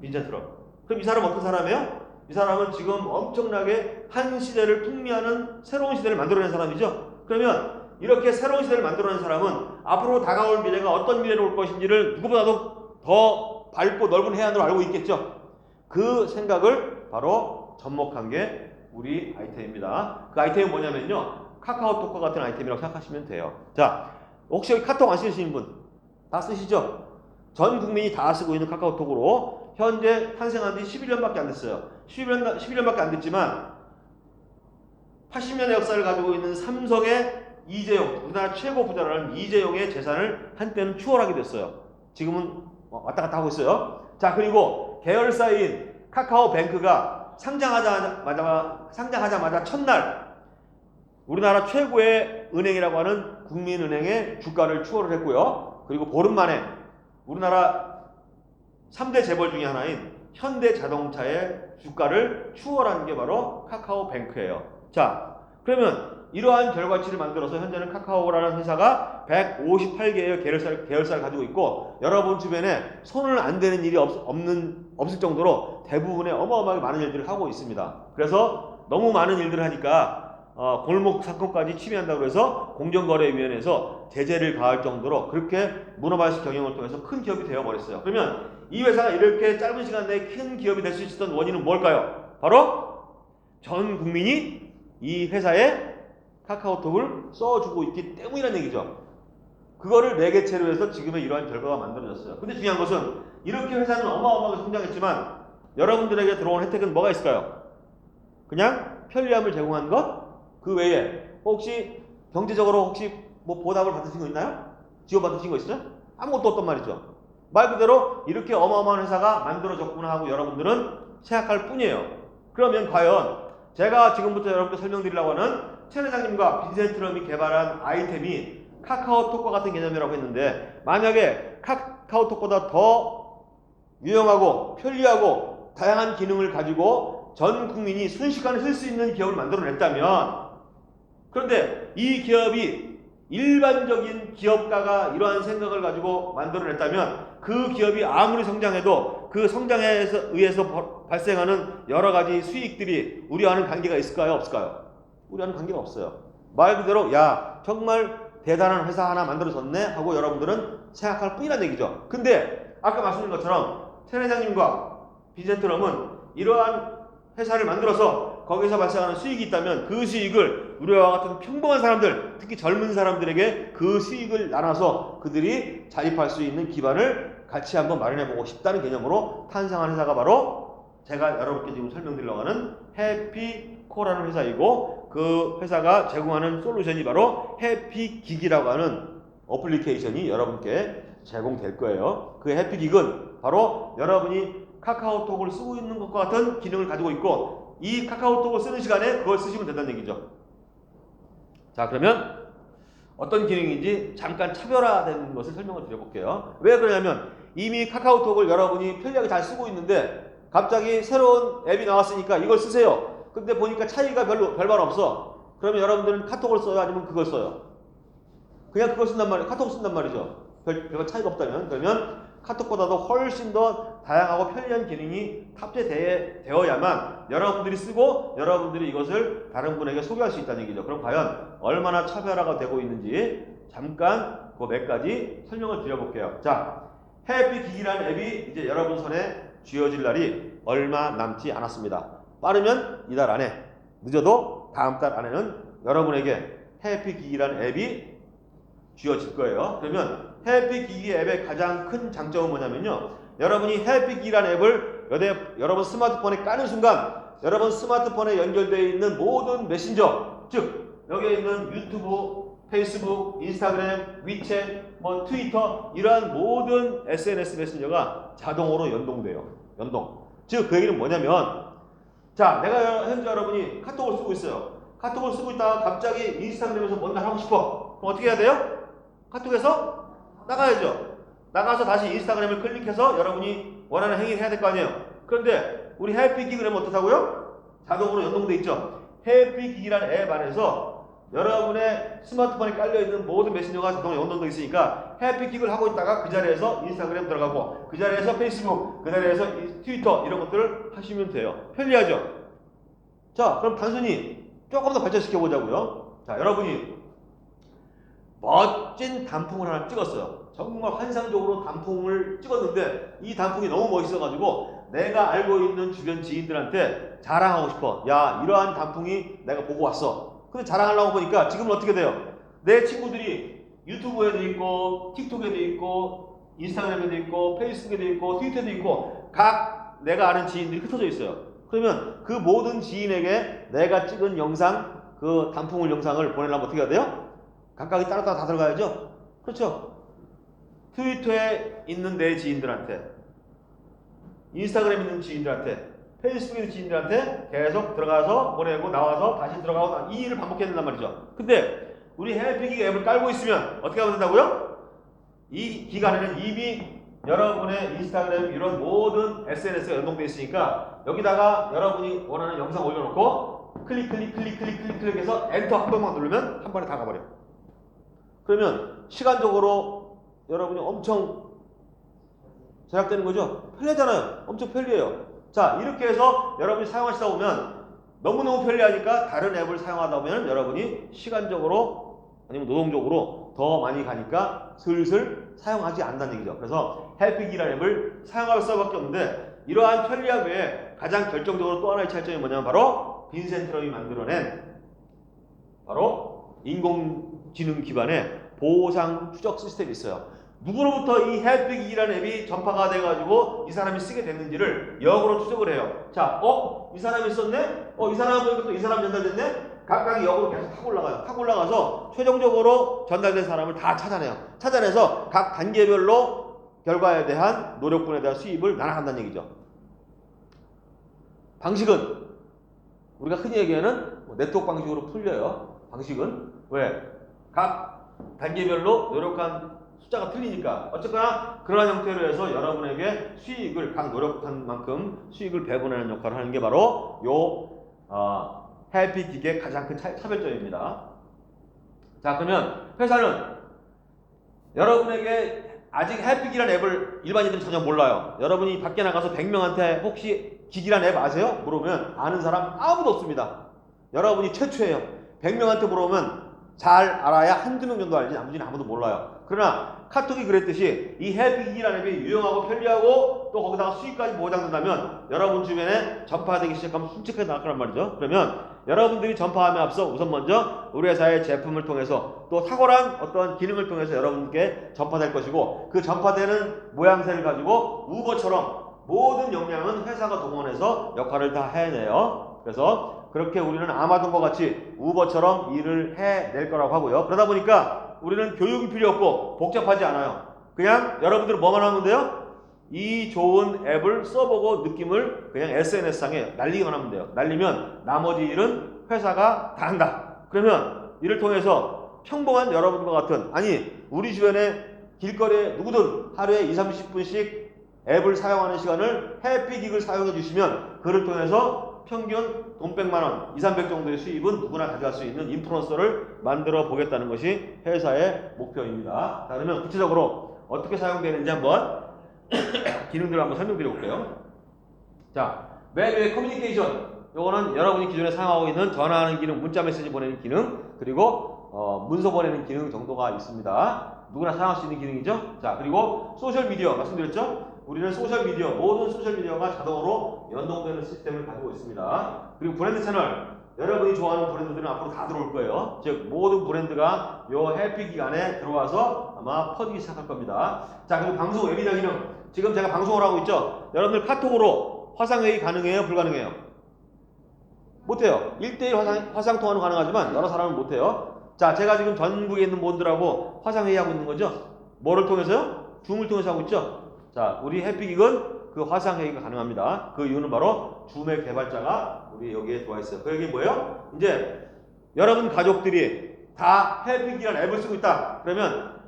빈센트럼. 그럼 이 사람은 어떤 사람이에요? 이 사람은 지금 엄청나게 한 시대를 풍미하는 새로운 시대를 만들어낸 사람이죠. 그러면 이렇게 새로운 시대를 만들어낸 사람은 앞으로 다가올 미래가 어떤 미래로 올 것인지를 누구보다도 더 밝고 넓은 해안으로 알고 있겠죠. 그 생각을 바로 접목한 게 우리 아이템입니다. 그 아이템은 뭐냐면요, 카카오톡과 같은 아이템이라고 생각하시면 돼요. 자, 혹시 여기 카톡 안 쓰시는 분 다 쓰시죠? 전 국민이 다 쓰고 있는 카카오톡으로 현재 탄생한 지 11년밖에 안 됐어요. 11년밖에 안 됐지만 80년의 역사를 가지고 있는 삼성의 이재용, 우리나라 최고 부자라는 이재용의 재산을 한때는 추월하게 됐어요. 지금은 왔다 갔다 하고 있어요. 자, 그리고 계열사인 카카오뱅크가 상장하자마자 첫날 우리나라 최고의 은행이라고 하는 국민은행의 주가를 추월을 했고요. 그리고 보름 만에 우리나라 3대 재벌 중에 하나인 현대자동차의 주가를 추월한 게 바로 카카오뱅크예요. 자, 그러면 이러한 결과치를 만들어서 현재는 카카오라는 회사가 158개의 계열사를 가지고 있고, 여러분 주변에 손을 안 대는 일이 없을 정도로 대부분의 어마어마하게 많은 일들을 하고 있습니다. 그래서 너무 많은 일들을 하니까 골목 사건까지 침해한다고 해서 공정거래위원회에서 제재를 가할 정도로 그렇게 문어발식 경영을 통해서 큰 기업이 되어버렸어요. 그러면 이 회사가 이렇게 짧은 시간 내에 큰 기업이 될 수 있었던 원인은 뭘까요? 바로 전 국민이 이 회사에 카카오톡을 써주고 있기 때문이라는 얘기죠. 그거를 매개체로 해서 지금의 이러한 결과가 만들어졌어요. 근데 중요한 것은 이렇게 회사는 어마어마하게 성장했지만 여러분들에게 들어온 혜택은 뭐가 있을까요? 그냥 편리함을 제공한 것? 그 외에 혹시 경제적으로 혹시 뭐 보답을 받으신 거 있나요? 지원받으신 거 있어요? 아무것도 없단 말이죠. 말 그대로 이렇게 어마어마한 회사가 만들어졌구나 하고 여러분들은 생각할 뿐이에요. 그러면 과연 제가 지금부터 여러분께 설명드리려고 하는 최 회장님과 빈센트럼이 개발한 아이템이 카카오톡과 같은 개념이라고 했는데, 만약에 카카오톡보다 더 유용하고 편리하고 다양한 기능을 가지고 전 국민이 순식간에 쓸 수 있는 기업을 만들어냈다면, 그런데 이 기업이 일반적인 기업가가 이러한 생각을 가지고 만들어냈다면 그 기업이 아무리 성장해도 그 성장에 의해서 발생하는 여러 가지 수익들이 우리와는 관계가 있을까요? 없을까요? 우리와는 관계가 없어요. 말 그대로 야 정말 대단한 회사 하나 만들어졌네 하고 여러분들은 생각할 뿐이란 얘기죠. 근데 아까 말씀드린 것처럼 최 회장님과 빈센트럼은 이러한 회사를 만들어서 거기서 발생하는 수익이 있다면 그 수익을 우리와 같은 평범한 사람들, 특히 젊은 사람들에게 그 수익을 나눠서 그들이 자립할 수 있는 기반을 같이 한번 마련해보고 싶다는 개념으로 탄생한 회사가 바로 제가 여러분께 지금 설명드리려고 하는 해피코라는 회사이고, 그 회사가 제공하는 솔루션이 바로 해피기기라고 하는 어플리케이션이 여러분께 제공될 거예요. 그 해피기기는 바로 여러분이 카카오톡을 쓰고 있는 것과 같은 기능을 가지고 있고, 이 카카오톡을 쓰는 시간에 그걸 쓰시면 된다는 얘기죠. 자, 그러면 어떤 기능인지 잠깐 차별화된 것을 설명을 드려볼게요. 왜 그러냐면 이미 카카오톡을 여러분이 편리하게 잘 쓰고 있는데 갑자기 새로운 앱이 나왔으니까 이걸 쓰세요. 근데 보니까 차이가 별반 없어. 그러면 여러분들은 카톡을 써요? 아니면 그걸 써요? 그냥 그걸 쓴단 말이에요. 카톡을 쓴단 말이죠. 별 차이가 없다면. 그러면 카톡보다도 훨씬 더 다양하고 편리한 기능이 탑재되어야만 여러분들이 쓰고 여러분들이 이것을 다른 분에게 소개할 수 있다는 얘기죠. 그럼 과연 얼마나 차별화가 되고 있는지 잠깐 그 몇 가지 설명을 드려볼게요. 자, 해피기기라는 앱이 이제 여러분 손에 쥐어질 날이 얼마 남지 않았습니다. 빠르면 이달 안에, 늦어도 다음 달 안에는 여러분에게 해피기기라는 앱이 쥐어질 거예요. 그러면 해피기기 앱의 가장 큰 장점은 뭐냐면요, 여러분이 해피기기라는 앱을 여러분 스마트폰에 까는 순간 여러분 스마트폰에 연결되어 있는 모든 메신저, 즉 여기에 있는 유튜브, 페이스북, 인스타그램, 위챗, 트위터, 이러한 모든 SNS 메신저가 자동으로 연동돼요. 즉 그 얘기는 뭐냐면, 자, 내가 현재 여러분이 카톡을 쓰고 있어요. 카톡을 쓰고 있다가 갑자기 인스타그램에서 뭔가 하고 싶어. 그럼 어떻게 해야 돼요? 카톡에서 나가야죠. 나가서 다시 인스타그램을 클릭해서 여러분이 원하는 행위를 해야 될 거 아니에요. 그런데 우리 해피기기 그러면 어떻다고요? 자동으로 연동돼 있죠. 해피기기라는 앱 안에서 여러분의 스마트폰에 깔려있는 모든 메신저가 자동으로 연동되어 있으니까 해피킥을 하고 있다가 그 자리에서 인스타그램 들어가고 그 자리에서 페이스북, 그 자리에서 트위터 이런 것들을 하시면 돼요. 편리하죠? 자, 그럼 단순히 조금 더 발전시켜 보자고요. 자, 여러분이 멋진 단풍을 하나 찍었어요. 정말 환상적으로 단풍을 찍었는데 이 단풍이 너무 멋있어가지고 내가 알고 있는 주변 지인들한테 자랑하고 싶어. 야, 이러한 단풍이 내가 보고 왔어. 근데 자랑하려고 보니까 지금은 어떻게 돼요? 내 친구들이 유튜브에도 있고 틱톡에도 있고 인스타그램에도 있고 페이스북에도 있고 트위터에도 있고 각 내가 아는 지인들이 흩어져 있어요. 그러면 그 모든 지인에게 내가 찍은 영상, 그 단풍을 영상을 보내려면 어떻게 해야 돼요? 각각이 따로따로 다 들어가야죠? 그렇죠? 트위터에 있는 내 지인들한테, 인스타그램에 있는 지인들한테, 페이스북에 있는 지인들한테 계속 들어가서 보내고 나와서 다시 들어가고 이 일을 반복해야 된단 말이죠. 근데 우리 해피킥 앱을 깔고 있으면 어떻게 하면 된다고요? 이 기간에는 이미 여러분의 인스타그램 이런 모든 SNS가 연동되어 있으니까 여기다가 여러분이 원하는 영상 올려놓고 클릭해서 엔터 한 번만 누르면 한 번에 다 가버려요. 그러면 시간적으로 여러분이 엄청 제약되는 거죠? 편리하잖아요. 엄청 편리해요. 자, 이렇게 해서 여러분이 사용하시다 보면 너무너무 편리하니까 다른 앱을 사용하다 보면 여러분이 시간적으로 아니면 노동적으로 더 많이 가니까 슬슬 사용하지 않는다는 얘기죠. 그래서 해피킥이라는 앱을 사용할 수밖에 없는데 이러한 편리함 외에 가장 결정적으로 또 하나의 차이점이 뭐냐면 바로 빈센트럼이 만들어낸 바로 인공지능 기반의 보상 추적 시스템이 있어요. 누구로부터 이 해피킥이라는 앱이 전파가 돼가지고 이 사람이 쓰게 됐는지를 역으로 추적을 해요. 자, 이 사람이 썼네? 이 사람 보니까 또 이 사람 전달됐네? 각각이 역으로 계속 타고 올라가요. 타고 올라가서 최종적으로 전달된 사람을 다 찾아내요. 찾아내서 각 단계별로 결과에 대한 노력분에 대한 수입을 나눠간다는 얘기죠. 방식은 우리가 흔히 얘기하는 네트워크 방식으로 풀려요. 방식은 왜? 각 단계별로 노력한 숫자가 틀리니까 어쨌거나 그러한 형태로 해서 여러분에게 수익을 각 노력한 만큼 수익을 배분하는 역할을 하는 게 바로 해피킥의 가장 큰 차별점입니다. 자, 그러면 회사는 여러분에게 아직 해피킥이라는 앱을 일반인들은 전혀 몰라요. 여러분이 밖에 나가서 100명한테 혹시 킥이라는 앱 아세요? 물어보면 아는 사람 아무도 없습니다. 여러분이 최초예요. 100명한테 물어보면 잘 알아야 한두 명 정도 알지 나머지는 아무도 몰라요. 그러나 카톡이 그랬듯이 이 해피킥이라는 앱이 유용하고 편리하고 또 거기다가 수익까지 보장된다면 여러분 주변에 전파되기 시작하면 솔직하게 나갈 거란 말이죠. 그러면 여러분들이 전파함에 앞서 우선 먼저 우리 회사의 제품을 통해서 또 탁월한 어떤 기능을 통해서 여러분께 전파될 것이고 그 전파되는 모양새를 가지고 우버처럼 모든 역량은 회사가 동원해서 역할을 다 해내요. 그래서 그렇게 우리는 아마존과 같이 우버처럼 일을 해낼 거라고 하고요. 그러다 보니까 우리는 교육이 필요 없고 복잡하지 않아요. 그냥 여러분들은 뭐만 하면 돼요? 이 좋은 앱을 써보고 느낌을 그냥 SNS상에 날리기만 하면 돼요. 날리면 나머지 일은 회사가 다 한다. 그러면 이를 통해서 평범한 여러분과 같은 우리 주변에 길거리에 누구든 하루에 20-30분씩 앱을 사용하는 시간을 해피킥을 사용해 주시면 그를 통해서 평균 돈 100만 원, 200-300 정도의 수입은 누구나 가져갈 수 있는 인플루언서를 만들어 보겠다는 것이 회사의 목표입니다. 자, 그러면 구체적으로 어떻게 사용되는지 한번 기능들을 한번 설명드려 볼게요. 자, 맨 위에 커뮤니케이션. 요거는 여러분이 기존에 사용하고 있는 전화하는 기능, 문자 메시지 보내는 기능, 그리고 문서 보내는 기능 정도가 있습니다. 누구나 사용할 수 있는 기능이죠. 자, 그리고 소셜 미디어 말씀드렸죠? 우리는 소셜미디어, 모든 소셜미디어가 자동으로 연동되는 시스템을 가지고 있습니다. 그리고 브랜드 채널, 여러분이 좋아하는 브랜드들은 앞으로 다 들어올 거예요. 즉 모든 브랜드가 요 해피킥 안에 들어와서 아마 퍼지기 시작할 겁니다. 자, 그리고 방송 웨비나 기능. 지금 제가 방송을 하고 있죠. 여러분들 카톡으로 화상회의 가능해요? 불가능해요? 못해요. 1대1 화상통화는 가능하지만 여러 사람은 못해요. 자, 제가 지금 전국에 있는 분들하고 화상회의 하고 있는 거죠. 뭐를 통해서요? 줌을 통해서 하고 있죠. 자, 우리 해피킥은 그 화상회의가 가능합니다. 그 이유는 바로 줌의 개발자가 우리 여기에 들어와 있어요. 그 얘기 뭐예요? 이제 여러분 가족들이 다 해피킥이라는 앱을 쓰고 있다. 그러면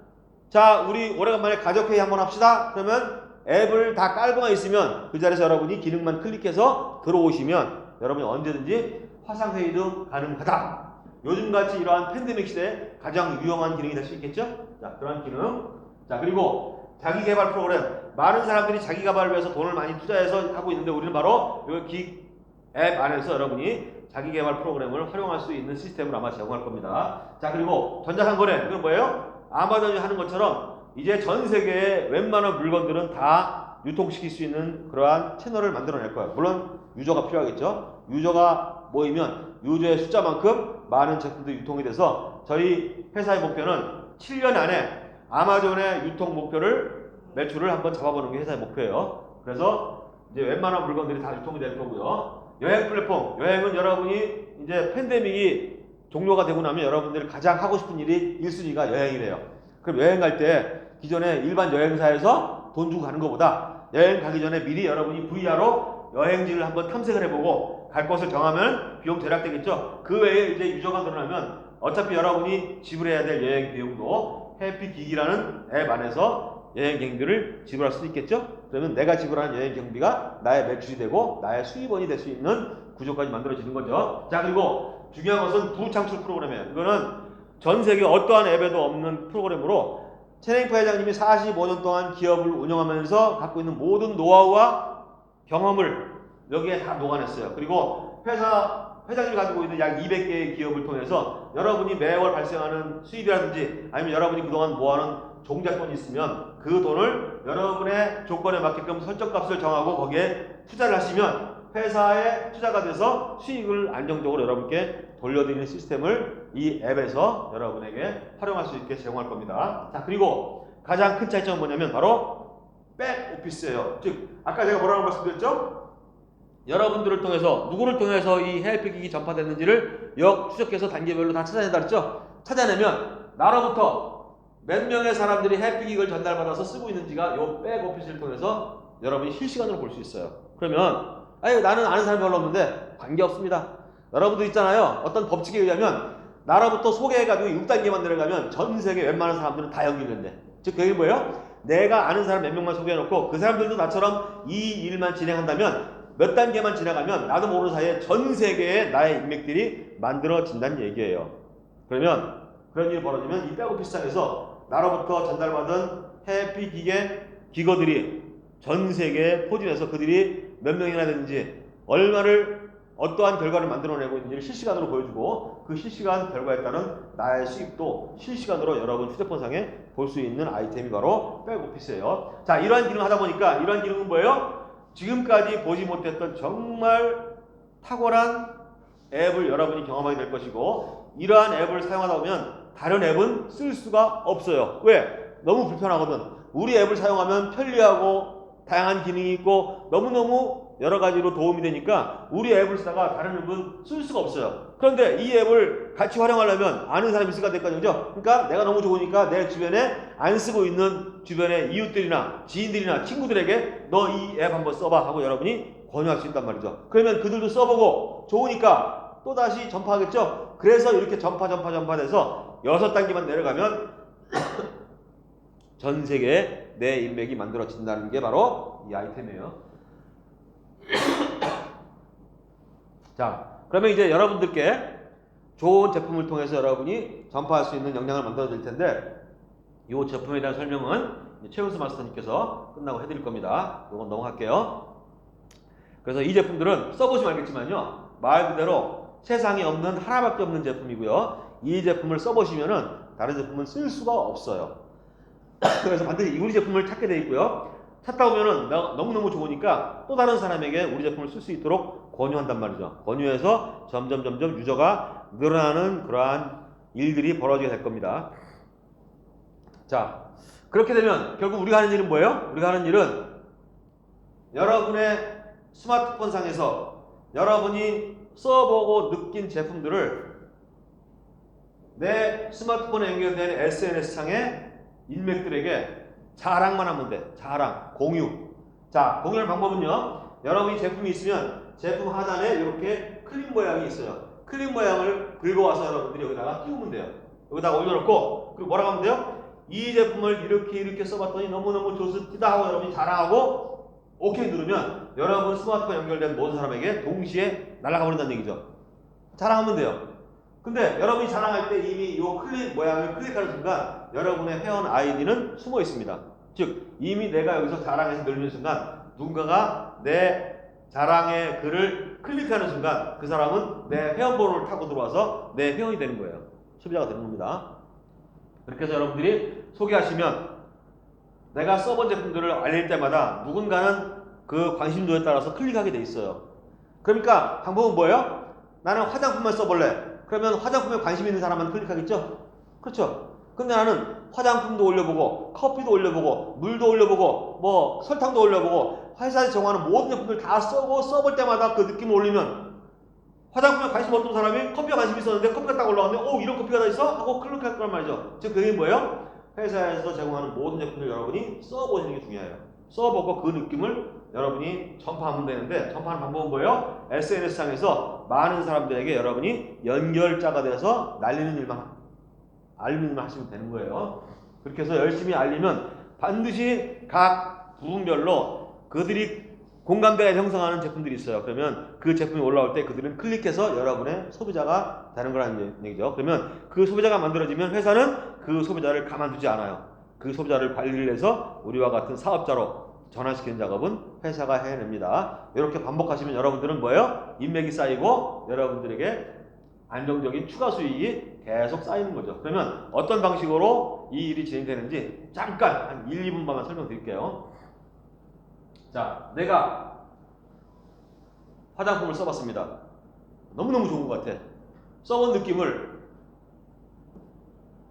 자, 우리 오래간만에 가족회의 한번 합시다. 그러면 앱을 다 깔고만 있으면 그 자리에서 여러분이 기능만 클릭해서 들어오시면 여러분이 언제든지 화상회의도 가능하다. 요즘같이 이러한 팬데믹 시대에 가장 유용한 기능이 될 수 있겠죠? 자, 그런 기능. 자, 그리고 자기 개발 프로그램. 많은 사람들이 자기 개발을 위해서 돈을 많이 투자해서 하고 있는데 우리는 바로 이 앱 안에서 여러분이 자기 개발 프로그램을 활용할 수 있는 시스템을 아마 제공할 겁니다. 자, 그리고 전자상거래. 이건 뭐예요? 아마존이 하는 것처럼 이제 전 세계의 웬만한 물건들은 다 유통시킬 수 있는 그러한 채널을 만들어낼 거예요. 물론 유저가 필요하겠죠. 유저가 모이면 유저의 숫자만큼 많은 제품들이 유통이 돼서 저희 회사의 목표는 7년 안에 아마존의 유통 목표를 매출을 한번 잡아보는 게 회사의 목표예요. 그래서 이제 웬만한 물건들이 다 유통이 될 거고요. 여행 플랫폼, 여행은 여러분이 이제 팬데믹이 종료가 되고 나면 여러분들이 가장 하고 싶은 일이 1순위가 여행이래요. 그럼 여행 갈 때 기존에 일반 여행사에서 돈 주고 가는 것보다 여행 가기 전에 미리 여러분이 VR로 여행지를 한번 탐색을 해보고 갈 곳을 정하면 비용 절약되겠죠. 그 외에 이제 유저가 늘어나면 어차피 여러분이 지불해야 될 여행 비용도 해피기기라는 앱 안에서 여행 경비를 지불할 수 있겠죠. 그러면 내가 지불하는 여행 경비가 나의 매출이 되고 나의 수입원이 될 수 있는 구조까지 만들어지는 거죠. 자, 그리고 중요한 것은 부창출 프로그램이에요. 이거는 전 세계 어떠한 앱에도 없는 프로그램으로 최냉파 회장님이 45년 동안 기업을 운영하면서 갖고 있는 모든 노하우와 경험을 여기에 다 녹아냈어요. 그리고 회장님이 가지고 있는 약 200개의 기업을 통해서 여러분이 매월 발생하는 수입이라든지 아니면 여러분이 그동안 모아놓은 종잣돈이 있으면 그 돈을 여러분의 조건에 맞게끔 설정값을 정하고 거기에 투자를 하시면 회사에 투자가 돼서 수익을 안정적으로 여러분께 돌려드리는 시스템을 이 앱에서 여러분에게 활용할 수 있게 제공할 겁니다. 자, 그리고 가장 큰 차이점은 뭐냐면 바로 백오피스예요. 즉 아까 제가 뭐라고 말씀드렸죠? 여러분들을 통해서 누구를 통해서 이 해외기기 전파됐는지를 역추적해서 단계별로 다 찾아낸다 그랬죠? 찾아내면 나로부터 몇 명의 사람들이 해피기기를 전달받아서 쓰고 있는지가 이 백오피스를 통해서 여러분이 실시간으로 볼 수 있어요. 그러면 아유 나는 아는 사람이 별로 없는데 관계없습니다. 여러분들 있잖아요. 어떤 법칙에 의하면 나로부터 소개해가지고 6단계만 내려가면 전 세계 웬만한 사람들은 다 연결된대. 즉 그게 뭐예요? 내가 아는 사람 몇 명만 소개해놓고 그 사람들도 나처럼 이 일만 진행한다면 몇 단계만 지나가면 나도 모르는 사이에 전 세계의 나의 인맥들이 만들어진다는 얘기예요. 그러면 그런 일이 벌어지면 이 백오피스상에서 나로부터 전달받은 해피기계 기거들이 전 세계에 포진해서 그들이 몇 명이나 되는지 어떠한 결과를 만들어내고 있는지를 실시간으로 보여주고 그 실시간 결과에 따른 나의 수입도 실시간으로 여러분 휴대폰상에 볼 수 있는 아이템이 바로 백오피스예요. 자, 이러한 기능을 하다 보니까 이러한 기능은 뭐예요? 지금까지 보지 못했던 정말 탁월한 앱을 여러분이 경험하게 될 것이고 이러한 앱을 사용하다 보면 다른 앱은 쓸 수가 없어요. 왜? 너무 불편하거든. 우리 앱을 사용하면 편리하고 다양한 기능이 있고 너무너무 여러 가지로 도움이 되니까 우리 앱을 쓰다가 다른 앱은 쓸 수가 없어요. 그런데 이 앱을 같이 활용하려면 아는 사람이 있어야 될 거 아니죠? 그러니까 내가 너무 좋으니까 내 주변에 안 쓰고 있는 주변의 이웃들이나 지인들이나 친구들에게 너 이 앱 한번 써봐 하고 여러분이 권유할 수 있단 말이죠. 그러면 그들도 써보고 좋으니까 또다시 전파하겠죠? 그래서 이렇게 전파돼서 6단계만 내려가면 전 세계에 내 인맥이 만들어진다는 게 바로 이 아이템이에요. 자, 그러면 이제 여러분들께 좋은 제품을 통해서 여러분이 전파할 수 있는 역량을 만들어 드릴 텐데 이 제품에 대한 설명은 최은수 마스터님께서 끝나고 해드릴 겁니다. 이건 넘어갈게요. 그래서 이 제품들은 써보시면 알겠지만요, 말 그대로 세상에 없는 하나밖에 없는 제품이고요. 이 제품을 써보시면은 다른 제품은 쓸 수가 없어요. 그래서 반드시 우리 제품을 찾게 돼 있고요. 찾다 보면은 너무너무 좋으니까 또 다른 사람에게 우리 제품을 쓸 수 있도록 권유한단 말이죠. 권유해서 점점 유저가 늘어나는 그러한 일들이 벌어지게 될 겁니다. 자, 그렇게 되면 결국 우리가 하는 일은 뭐예요? 우리가 하는 일은 여러분의 스마트폰 상에서 여러분이 써보고 느낀 제품들을 내 스마트폰에 연결된 SNS 상의 인맥들에게 자랑만 하면 돼. 자랑, 공유. 자, 공유할 방법은요, 여러분이 제품이 있으면 제품 하단에 이렇게 클릭 모양이 있어요. 클릭 모양을 긁어와서 여러분들이 여기다가 띄우면 돼요. 여기다가 올려놓고, 그리고 뭐라고 하면 돼요? 이 제품을 이렇게 써봤더니 너무너무 좋습니다 하고 여러분이 자랑하고 오케이 누르면 여러분 스마트폰 연결된 모든 사람에게 동시에 날아가 버린다는 얘기죠. 자랑하면 돼요. 근데 여러분이 자랑할 때 이미 요 클릭 모양을 클릭하는 순간 여러분의 회원 아이디는 숨어 있습니다. 즉 이미 내가 여기서 자랑해서 늘리는 순간 누군가가 내 자랑의 글을 클릭하는 순간 그 사람은 내 회원번호를 타고 들어와서 내 회원이 되는 거예요. 소비자가 되는 겁니다. 그렇게 해서 여러분들이 소개하시면 내가 써본 제품들을 알릴 때마다 누군가는 그 관심도에 따라서 클릭하게 돼 있어요. 그러니까 방법은 뭐예요? 나는 화장품만 써볼래. 그러면 화장품에 관심 있는 사람만 클릭하겠죠? 그렇죠? 근데 나는 화장품도 올려보고 커피도 올려보고 물도 올려보고 뭐 설탕도 올려보고 회사에서 정하는 모든 제품들 다 써볼 때마다 그 느낌을 올리면 화장품에 관심 없던 사람이 커피에 관심 있었는데 커피가 딱 올라왔는데 오 이런 커피가 다 있어? 하고 클릭할 거란 말이죠. 즉 그게 뭐예요? 회사에서 제공하는 모든 제품들 여러분이 써보시는 게 중요해요. 써보고 그 느낌을 여러분이 전파하면 되는데 전파하는 방법은 뭐예요? SNS상에서 많은 사람들에게 여러분이 연결자가 돼서 알리는 일만 하시면 되는 거예요. 그렇게 해서 열심히 알리면 반드시 각 부분별로 그들이 공감대가 형성하는 제품들이 있어요. 그러면 그 제품이 올라올 때 그들은 클릭해서 여러분의 소비자가 되는 거라는 얘기죠. 그러면 그 소비자가 만들어지면 회사는 그 소비자를 가만두지 않아요. 그 소비자를 관리를 해서 우리와 같은 사업자로 전환시키는 작업은 회사가 해냅니다. 이렇게 반복하시면 여러분들은 뭐예요? 인맥이 쌓이고 여러분들에게 안정적인 추가 수익이 계속 쌓이는 거죠. 그러면 어떤 방식으로 이 일이 진행되는지 잠깐 한 1, 2분만 설명드릴게요. 자, 내가 화장품을 써봤습니다. 너무너무 좋은 것 같아. 써본 느낌을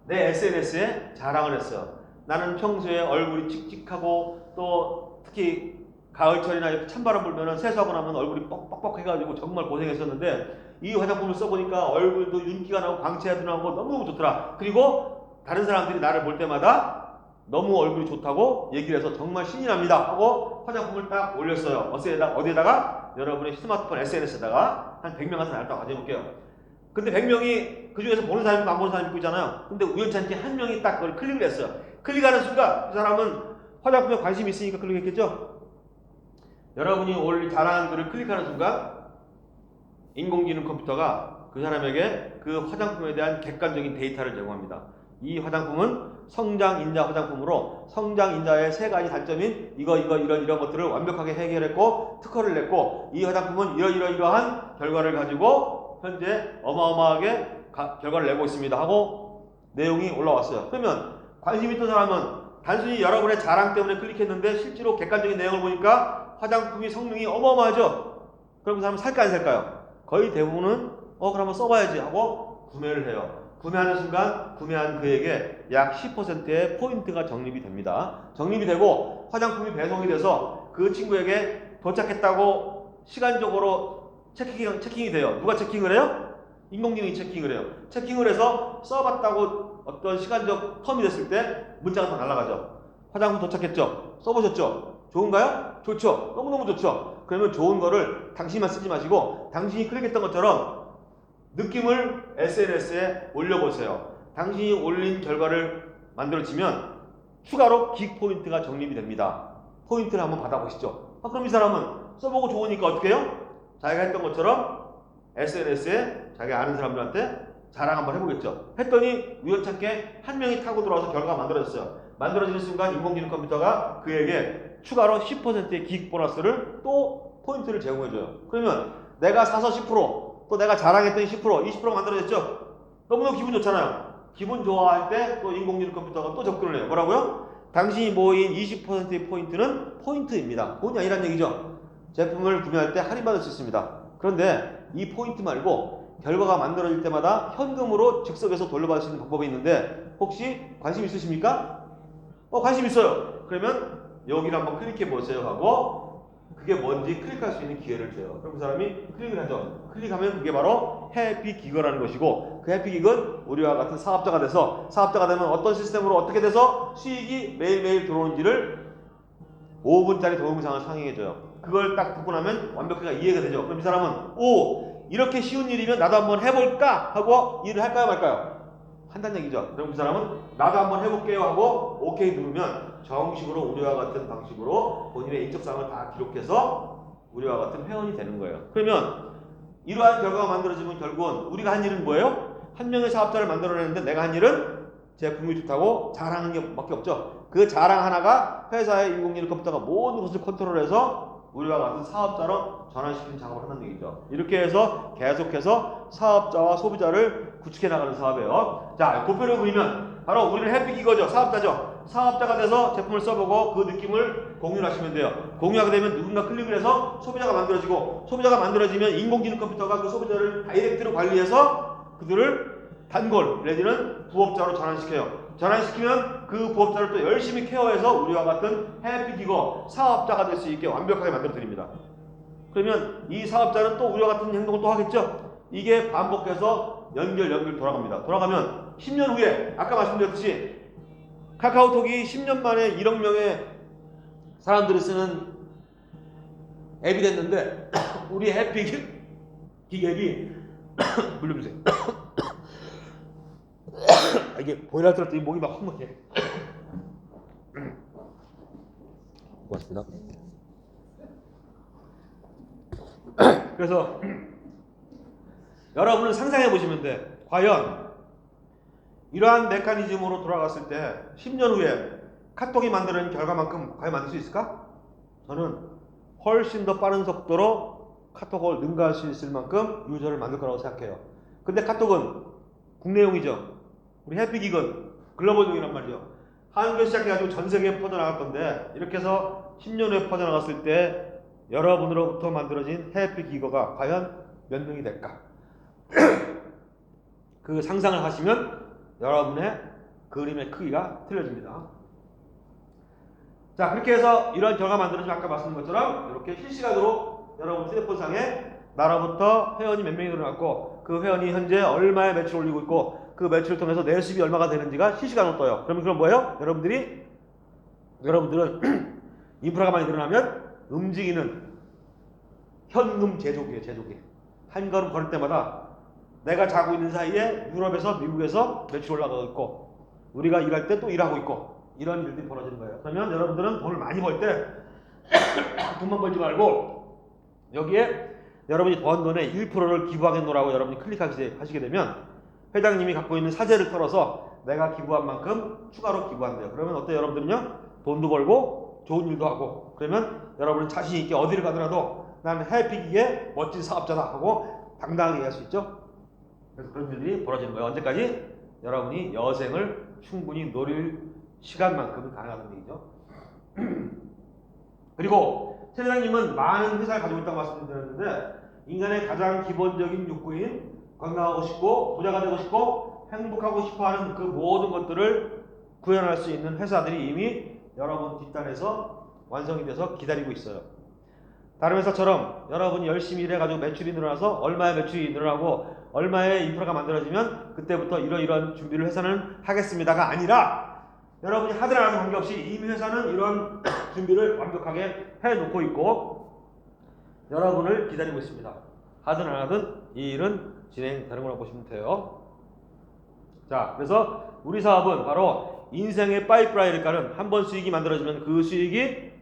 내 SNS에 자랑을 했어요. 나는 평소에 얼굴이 칙칙하고 또 특히 가을철이나 이렇게 찬바람 불면 세수하고 나면 얼굴이 뻑뻑뻑 해가지고 정말 고생했었는데 이 화장품을 써보니까 얼굴도 윤기가 나고 광채가 나고 너무너무 좋더라. 그리고 다른 사람들이 나를 볼 때마다 너무 얼굴이 좋다고 얘기를 해서 정말 신이 납니다 하고 화장품을 딱 올렸어요. 어디에다가? 여러분의 스마트폰 SNS에다가 한 100명한테 나를 딱 가져볼게요. 근데 100명이 그 중에서 보는 사람이 있고 안 보는 사람이 있고 있잖아요. 근데 우연찮게 한 명이 딱 그걸 클릭을 했어요. 클릭하는 순간 그 사람은 화장품에 관심이 있으니까 클릭했겠죠? 여러분이 올린 자랑한 글을 클릭하는 순간 인공지능 컴퓨터가 그 사람에게 그 화장품에 대한 객관적인 데이터를 제공합니다. 이 화장품은 성장인자 화장품으로 성장인자의 세 가지 단점인 이런 것들을 완벽하게 해결했고 특허를 냈고 이 화장품은 이러한 결과를 가지고 현재 어마어마하게 결과를 내고 있습니다 하고 내용이 올라왔어요. 그러면 관심 있던 사람은 단순히 여러분의 자랑 때문에 클릭했는데 실제로 객관적인 내용을 보니까 화장품이 성능이 어마어마하죠. 그럼 그 사람은 살까 안 살까요? 거의 대부분은 그럼 한번 써봐야지 하고 구매를 해요. 구매하는 순간 구매한 그에게 약 10%의 포인트가 적립이 됩니다. 적립이 되고 화장품이 배송이 돼서 그 친구에게 도착했다고 시간적으로 체킹이 돼요. 누가 체킹을 해요? 인공지능이 체킹을 해요. 체킹을 해서 써봤다고 어떤 시간적 텀이 됐을 때 문자가 다 날아가죠. 화장품 도착했죠? 써보셨죠? 좋은가요? 좋죠. 너무너무 좋죠. 그러면 좋은 거를 당신만 쓰지 마시고 당신이 클릭했던 것처럼 느낌을 SNS에 올려보세요. 당신이 올린 결과를 만들어지면 추가로 긱 포인트가 적립이 됩니다. 포인트를 한번 받아보시죠. 그럼 이 사람은 써보고 좋으니까 어떻게 해요? 자기가 했던 것처럼 SNS에 자기가 아는 사람들한테 자랑 한번 해보겠죠. 했더니 우연찮게 한 명이 타고 들어와서 결과가 만들어졌어요. 만들어지는 순간 인공지능 컴퓨터가 그에게 추가로 10%의 기획 보너스를 또 포인트를 제공해줘요. 그러면 내가 사서 10%, 또 내가 자랑했던 10%, 20%가 만들어졌죠? 너무너무 기분 좋잖아요. 기분 좋아할 때 또 인공지능 컴퓨터가 또 접근을 해요. 뭐라고요? 당신이 모인 20%의 포인트는 포인트입니다. 돈이 아니란 얘기죠. 제품을 구매할 때 할인받을 수 있습니다. 그런데 이 포인트 말고 결과가 만들어질 때마다 현금으로 즉석에서 돌려받을 수 있는 방법이 있는데 혹시 관심 있으십니까? 관심 있어요. 그러면 여기를 한번 클릭해 보세요 하고 그게 뭔지 클릭할 수 있는 기회를 줘요. 그럼 그 사람이 클릭을 하죠. 클릭하면 그게 바로 해피기거라는 것이고 그 해피기거는 우리와 같은 사업자가 돼서 사업자가 되면 어떤 시스템으로 어떻게 돼서 수익이 매일매일 들어오는지를 5분짜리 동영상을 상영해줘요. 그걸 딱 듣고 나면 완벽하게 이해가 되죠. 그럼 이 사람은 이렇게 쉬운 일이면 나도 한번 해볼까 하고 일을 할까요 말까요? 한다는 얘기죠. 그럼 그 사람은 나도 한번 해볼게요 하고 오케이 누르면 정식으로 우리와 같은 방식으로 본인의 인적사항을 다 기록해서 우리와 같은 회원이 되는 거예요. 그러면 이러한 결과가 만들어지면 결국은 우리가 한 일은 뭐예요? 한 명의 사업자를 만들어내는데 내가 한 일은 제품이 좋다고 자랑하는 게 밖에 없죠. 그 자랑 하나가 회사의 인공지능 컴퓨터가 모든 것을 컨트롤해서 우리와 같은 사업자로 전환시키는 작업을 한다는 얘기죠. 이렇게 해서 계속해서 사업자와 소비자를 구축해 나가는 사업이에요. 자, 도표를 그리면 바로 우리는 해픽 이거죠. 사업자죠. 사업자가 돼서 제품을 써보고 그 느낌을 공유를 하시면 돼요. 공유하게 되면 누군가 클릭을 해서 소비자가 만들어지고, 소비자가 만들어지면 인공지능 컴퓨터가 그 소비자를 다이렉트로 관리해서 그들을 단골 내지는 부업자로 전환시켜요. 전환시키면 그 부업자를 또 열심히 케어해서 우리와 같은 해피기거 사업자가 될 수 있게 완벽하게 만들어 드립니다. 그러면 이 사업자는 또 우리와 같은 행동을 또 하겠죠. 이게 반복해서 연결 돌아갑니다. 돌아가면 10년 후에 아까 말씀드렸듯이 카카오톡이 10년 만에 1억 명의 사람들이 쓰는 앱이 됐는데 우리 해피기획이 물려주세요. 이게 보이라 들었더니 목이 막 헛먹해. 고맙습니다. 그래서 여러분은 상상해 보시면 돼. 과연 이러한 메커니즘으로 돌아갔을 때 10년 후에 카톡이 만드는 결과만큼 과연 만들 수 있을까? 저는 훨씬 더 빠른 속도로 카톡을 능가할 수 있을 만큼 유저를 만들 거라고 생각해요. 근데 카톡은 국내용이죠. 우리 해피기건 글로벌용이란 말이죠. 한국에서 시작해가지고 전 세계에 퍼져나갈 건데 이렇게 해서 10년 후에 퍼져나갔을 때 여러분으로부터 만들어진 해피기거가 과연 몇 명이 될까? 그 상상을 하시면 여러분의 그림의 크기가 틀려집니다. 자, 그렇게 해서 이런 결과 만들어지면 아까 말씀드린 것처럼 이렇게 실시간으로 여러분 휴대폰상에 나로부터 회원이 몇 명이 늘어났고 그 회원이 현재 얼마의 매출을 올리고 있고 그 매출을 통해서 내 수입이 얼마가 되는지가 실시간으로 떠요. 그러면 그건 뭐예요? 여러분들은 인프라가 많이 늘어나면 움직이는 현금 제조기예요. 제조기. 한 걸음 걸을 때마다 내가 자고 있는 사이에 유럽에서 미국에서 매출 올라가고 있고 우리가 일할 때 또 일하고 있고 이런 일들이 벌어지는 거예요. 그러면 여러분들은 돈을 많이 벌 때 돈만 벌지 말고 여기에 여러분이 번 돈의 1%를 기부하겠노라고 여러분이 클릭하시게 되면 회장님이 갖고 있는 사재를 털어서 내가 기부한 만큼 추가로 기부한대요. 그러면 어때요? 여러분들은요? 돈도 벌고 좋은 일도 하고 그러면 여러분은 자신 있게 어디를 가더라도 나는 해피기의 멋진 사업자다 하고 당당하게 얘기할 수 있죠. 그래서 그런 일들이 벌어지는 거예요. 언제까지? 여러분이 여생을 충분히 노릴 시간만큼은 가능하다는 얘기죠. 그리고 최 회장님은 많은 회사를 가지고 있다고 말씀드렸는데 인간의 가장 기본적인 욕구인 건강하고 싶고 부자가 되고 싶고 행복하고 싶어하는 그 모든 것들을 구현할 수 있는 회사들이 이미 여러분 뒷단에서 완성이 돼서 기다리고 있어요. 다른 회사처럼 여러분이 열심히 일해가지고 매출이 늘어나서 얼마의 매출이 늘어나고 얼마의 인프라가 만들어지면 그때부터 이러이러한 준비를 회사는 하겠습니다가 아니라 여러분이 하든 안 하든 관계없이 이미 회사는 이런 준비를 완벽하게 해놓고 있고 여러분을 기다리고 있습니다. 하든 안 하든 이 일은 진행되는 거라고 보시면 돼요. 자, 그래서 우리 사업은 바로 인생의 파이프라인을 까는 한 번 수익이 만들어지면 그 수익이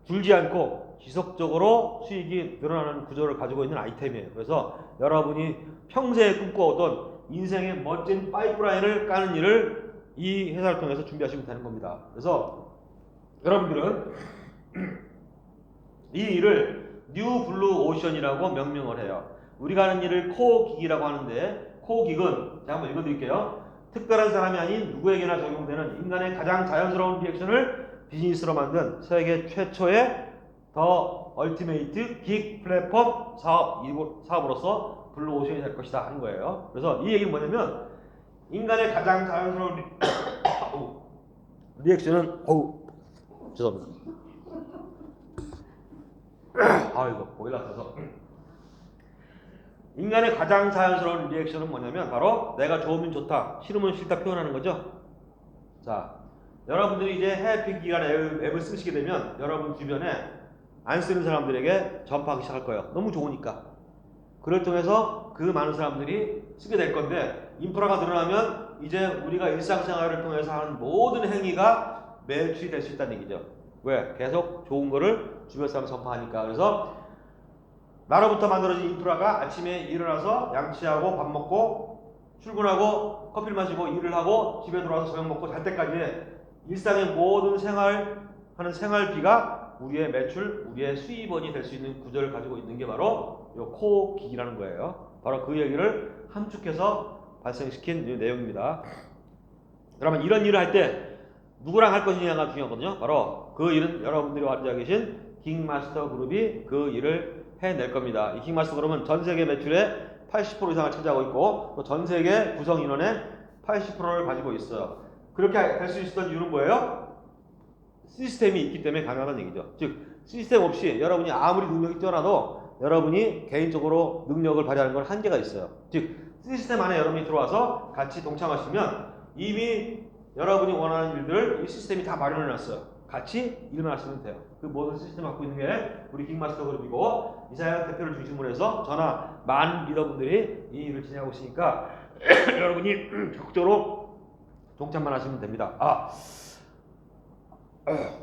줄지 않고 지속적으로 수익이 늘어나는 구조를 가지고 있는 아이템이에요. 그래서 여러분이 평생에 꿈꿔오던 인생의 멋진 파이프라인을 까는 일을 이 회사를 통해서 준비하시면 되는 겁니다. 그래서 여러분들은 이 일을 뉴 블루 오션이라고 명명을 해요. 우리가 하는 일을 코어 기기라고 하는데 코어 기기는 제가 한번 읽어드릴게요. 특별한 사람이 아닌 누구에게나 적용되는 인간의 가장 자연스러운 리액션을 비즈니스로 만든 세계 최초의 더 얼티메이트 긱 플랫폼 사업으로서 블루 오션이 될 것이다 하는 거예요. 그래서 이 얘기는 뭐냐면 인간의 가장 자연스러운 리액션은 죄송합니다. 이거 보일러 터서 인간의 가장 자연스러운 리액션은 뭐냐면 바로 내가 좋으면 좋다, 싫으면 싫다 표현하는 거죠. 자, 여러분들이 이제 해피기간 앱을 쓰시게 되면 여러분 주변에 안 쓰는 사람들에게 전파하기 시작할 거예요. 너무 좋으니까. 그걸 통해서 그 많은 사람들이 쓰게 될 건데 인프라가 늘어나면 이제 우리가 일상생활을 통해서 하는 모든 행위가 매출이 될 수 있다는 얘기죠. 왜? 계속 좋은 거를 주변 사람 전파하니까. 그래서 나로부터 만들어진 인프라가 아침에 일어나서 양치하고 밥 먹고 출근하고 커피를 마시고 일을 하고 집에 들어와서 저녁 먹고 잘 때까지의 일상의 모든 생활하는 생활비가 우리의 매출, 우리의 수입원이 될 수 있는 구조를 가지고 있는 게 바로 이 코어 기기라는 거예요. 바로 그 얘기를 함축해서 발생시킨 이 내용입니다. 그러면 이런 일을 할 때 누구랑 할 것이냐가 중요하거든요. 바로 그 일은 여러분들이 앉아 계신 킹마스터 그룹이 그 일을 해낼 겁니다. 이 킹마스터 그룹은 전 세계 매출의 80% 이상을 차지하고 있고 또 전 세계 구성 인원의 80%를 가지고 있어요. 그렇게 될 수 있었던 이유는 뭐예요? 시스템이 있기 때문에 가능하다는 얘기죠. 즉 시스템 없이 여러분이 아무리 능력이 뛰어나도 여러분이 개인적으로 능력을 발휘하는 건 한계가 있어요. 즉 시스템 안에 여러분이 들어와서 같이 동참하시면 이미 여러분이 원하는 일들을 이 시스템이 다 마련해 놨어요. 같이 일만 하시면 돼요. 그 모든 시스템을 갖고 있는 게 우리 킹마스터 그룹이고 이사양 대표를 중심으로 해서 저나 많은 리더분들이 이 일을 진행하고 있으니까 여러분이 적극적으로 동참만 하시면 됩니다.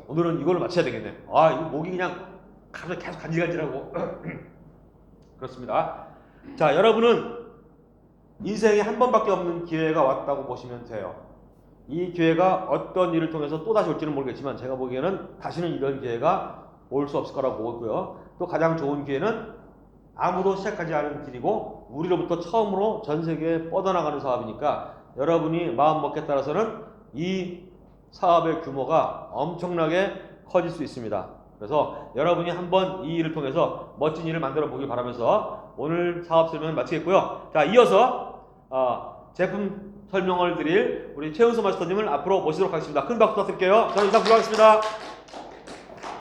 오늘은 이걸로 마쳐야 되겠네. 이거 목이 그냥 갑자기 계속 간질간질하고 그렇습니다. 자, 여러분은 인생에 한 번밖에 없는 기회가 왔다고 보시면 돼요. 이 기회가 어떤 일을 통해서 또 다시 올지는 모르겠지만 제가 보기에는 다시는 이런 기회가 올 수 없을 거라고 보고 있고요. 또 가장 좋은 기회는 아무도 시작하지 않은 길이고 우리로부터 처음으로 전 세계에 뻗어나가는 사업이니까 여러분이 마음먹기에 따라서는 이 사업의 규모가 엄청나게 커질 수 있습니다. 그래서 여러분이 한번 이 일을 통해서 멋진 일을 만들어 보길 바라면서 오늘 사업 설명을 마치겠고요. 자, 이어서 제품 설명을 드릴 우리 최은수 마스터님을 앞으로 모시도록 하겠습니다. 큰 박수 부탁드릴게요. 저는 이상 부탁하겠습니다.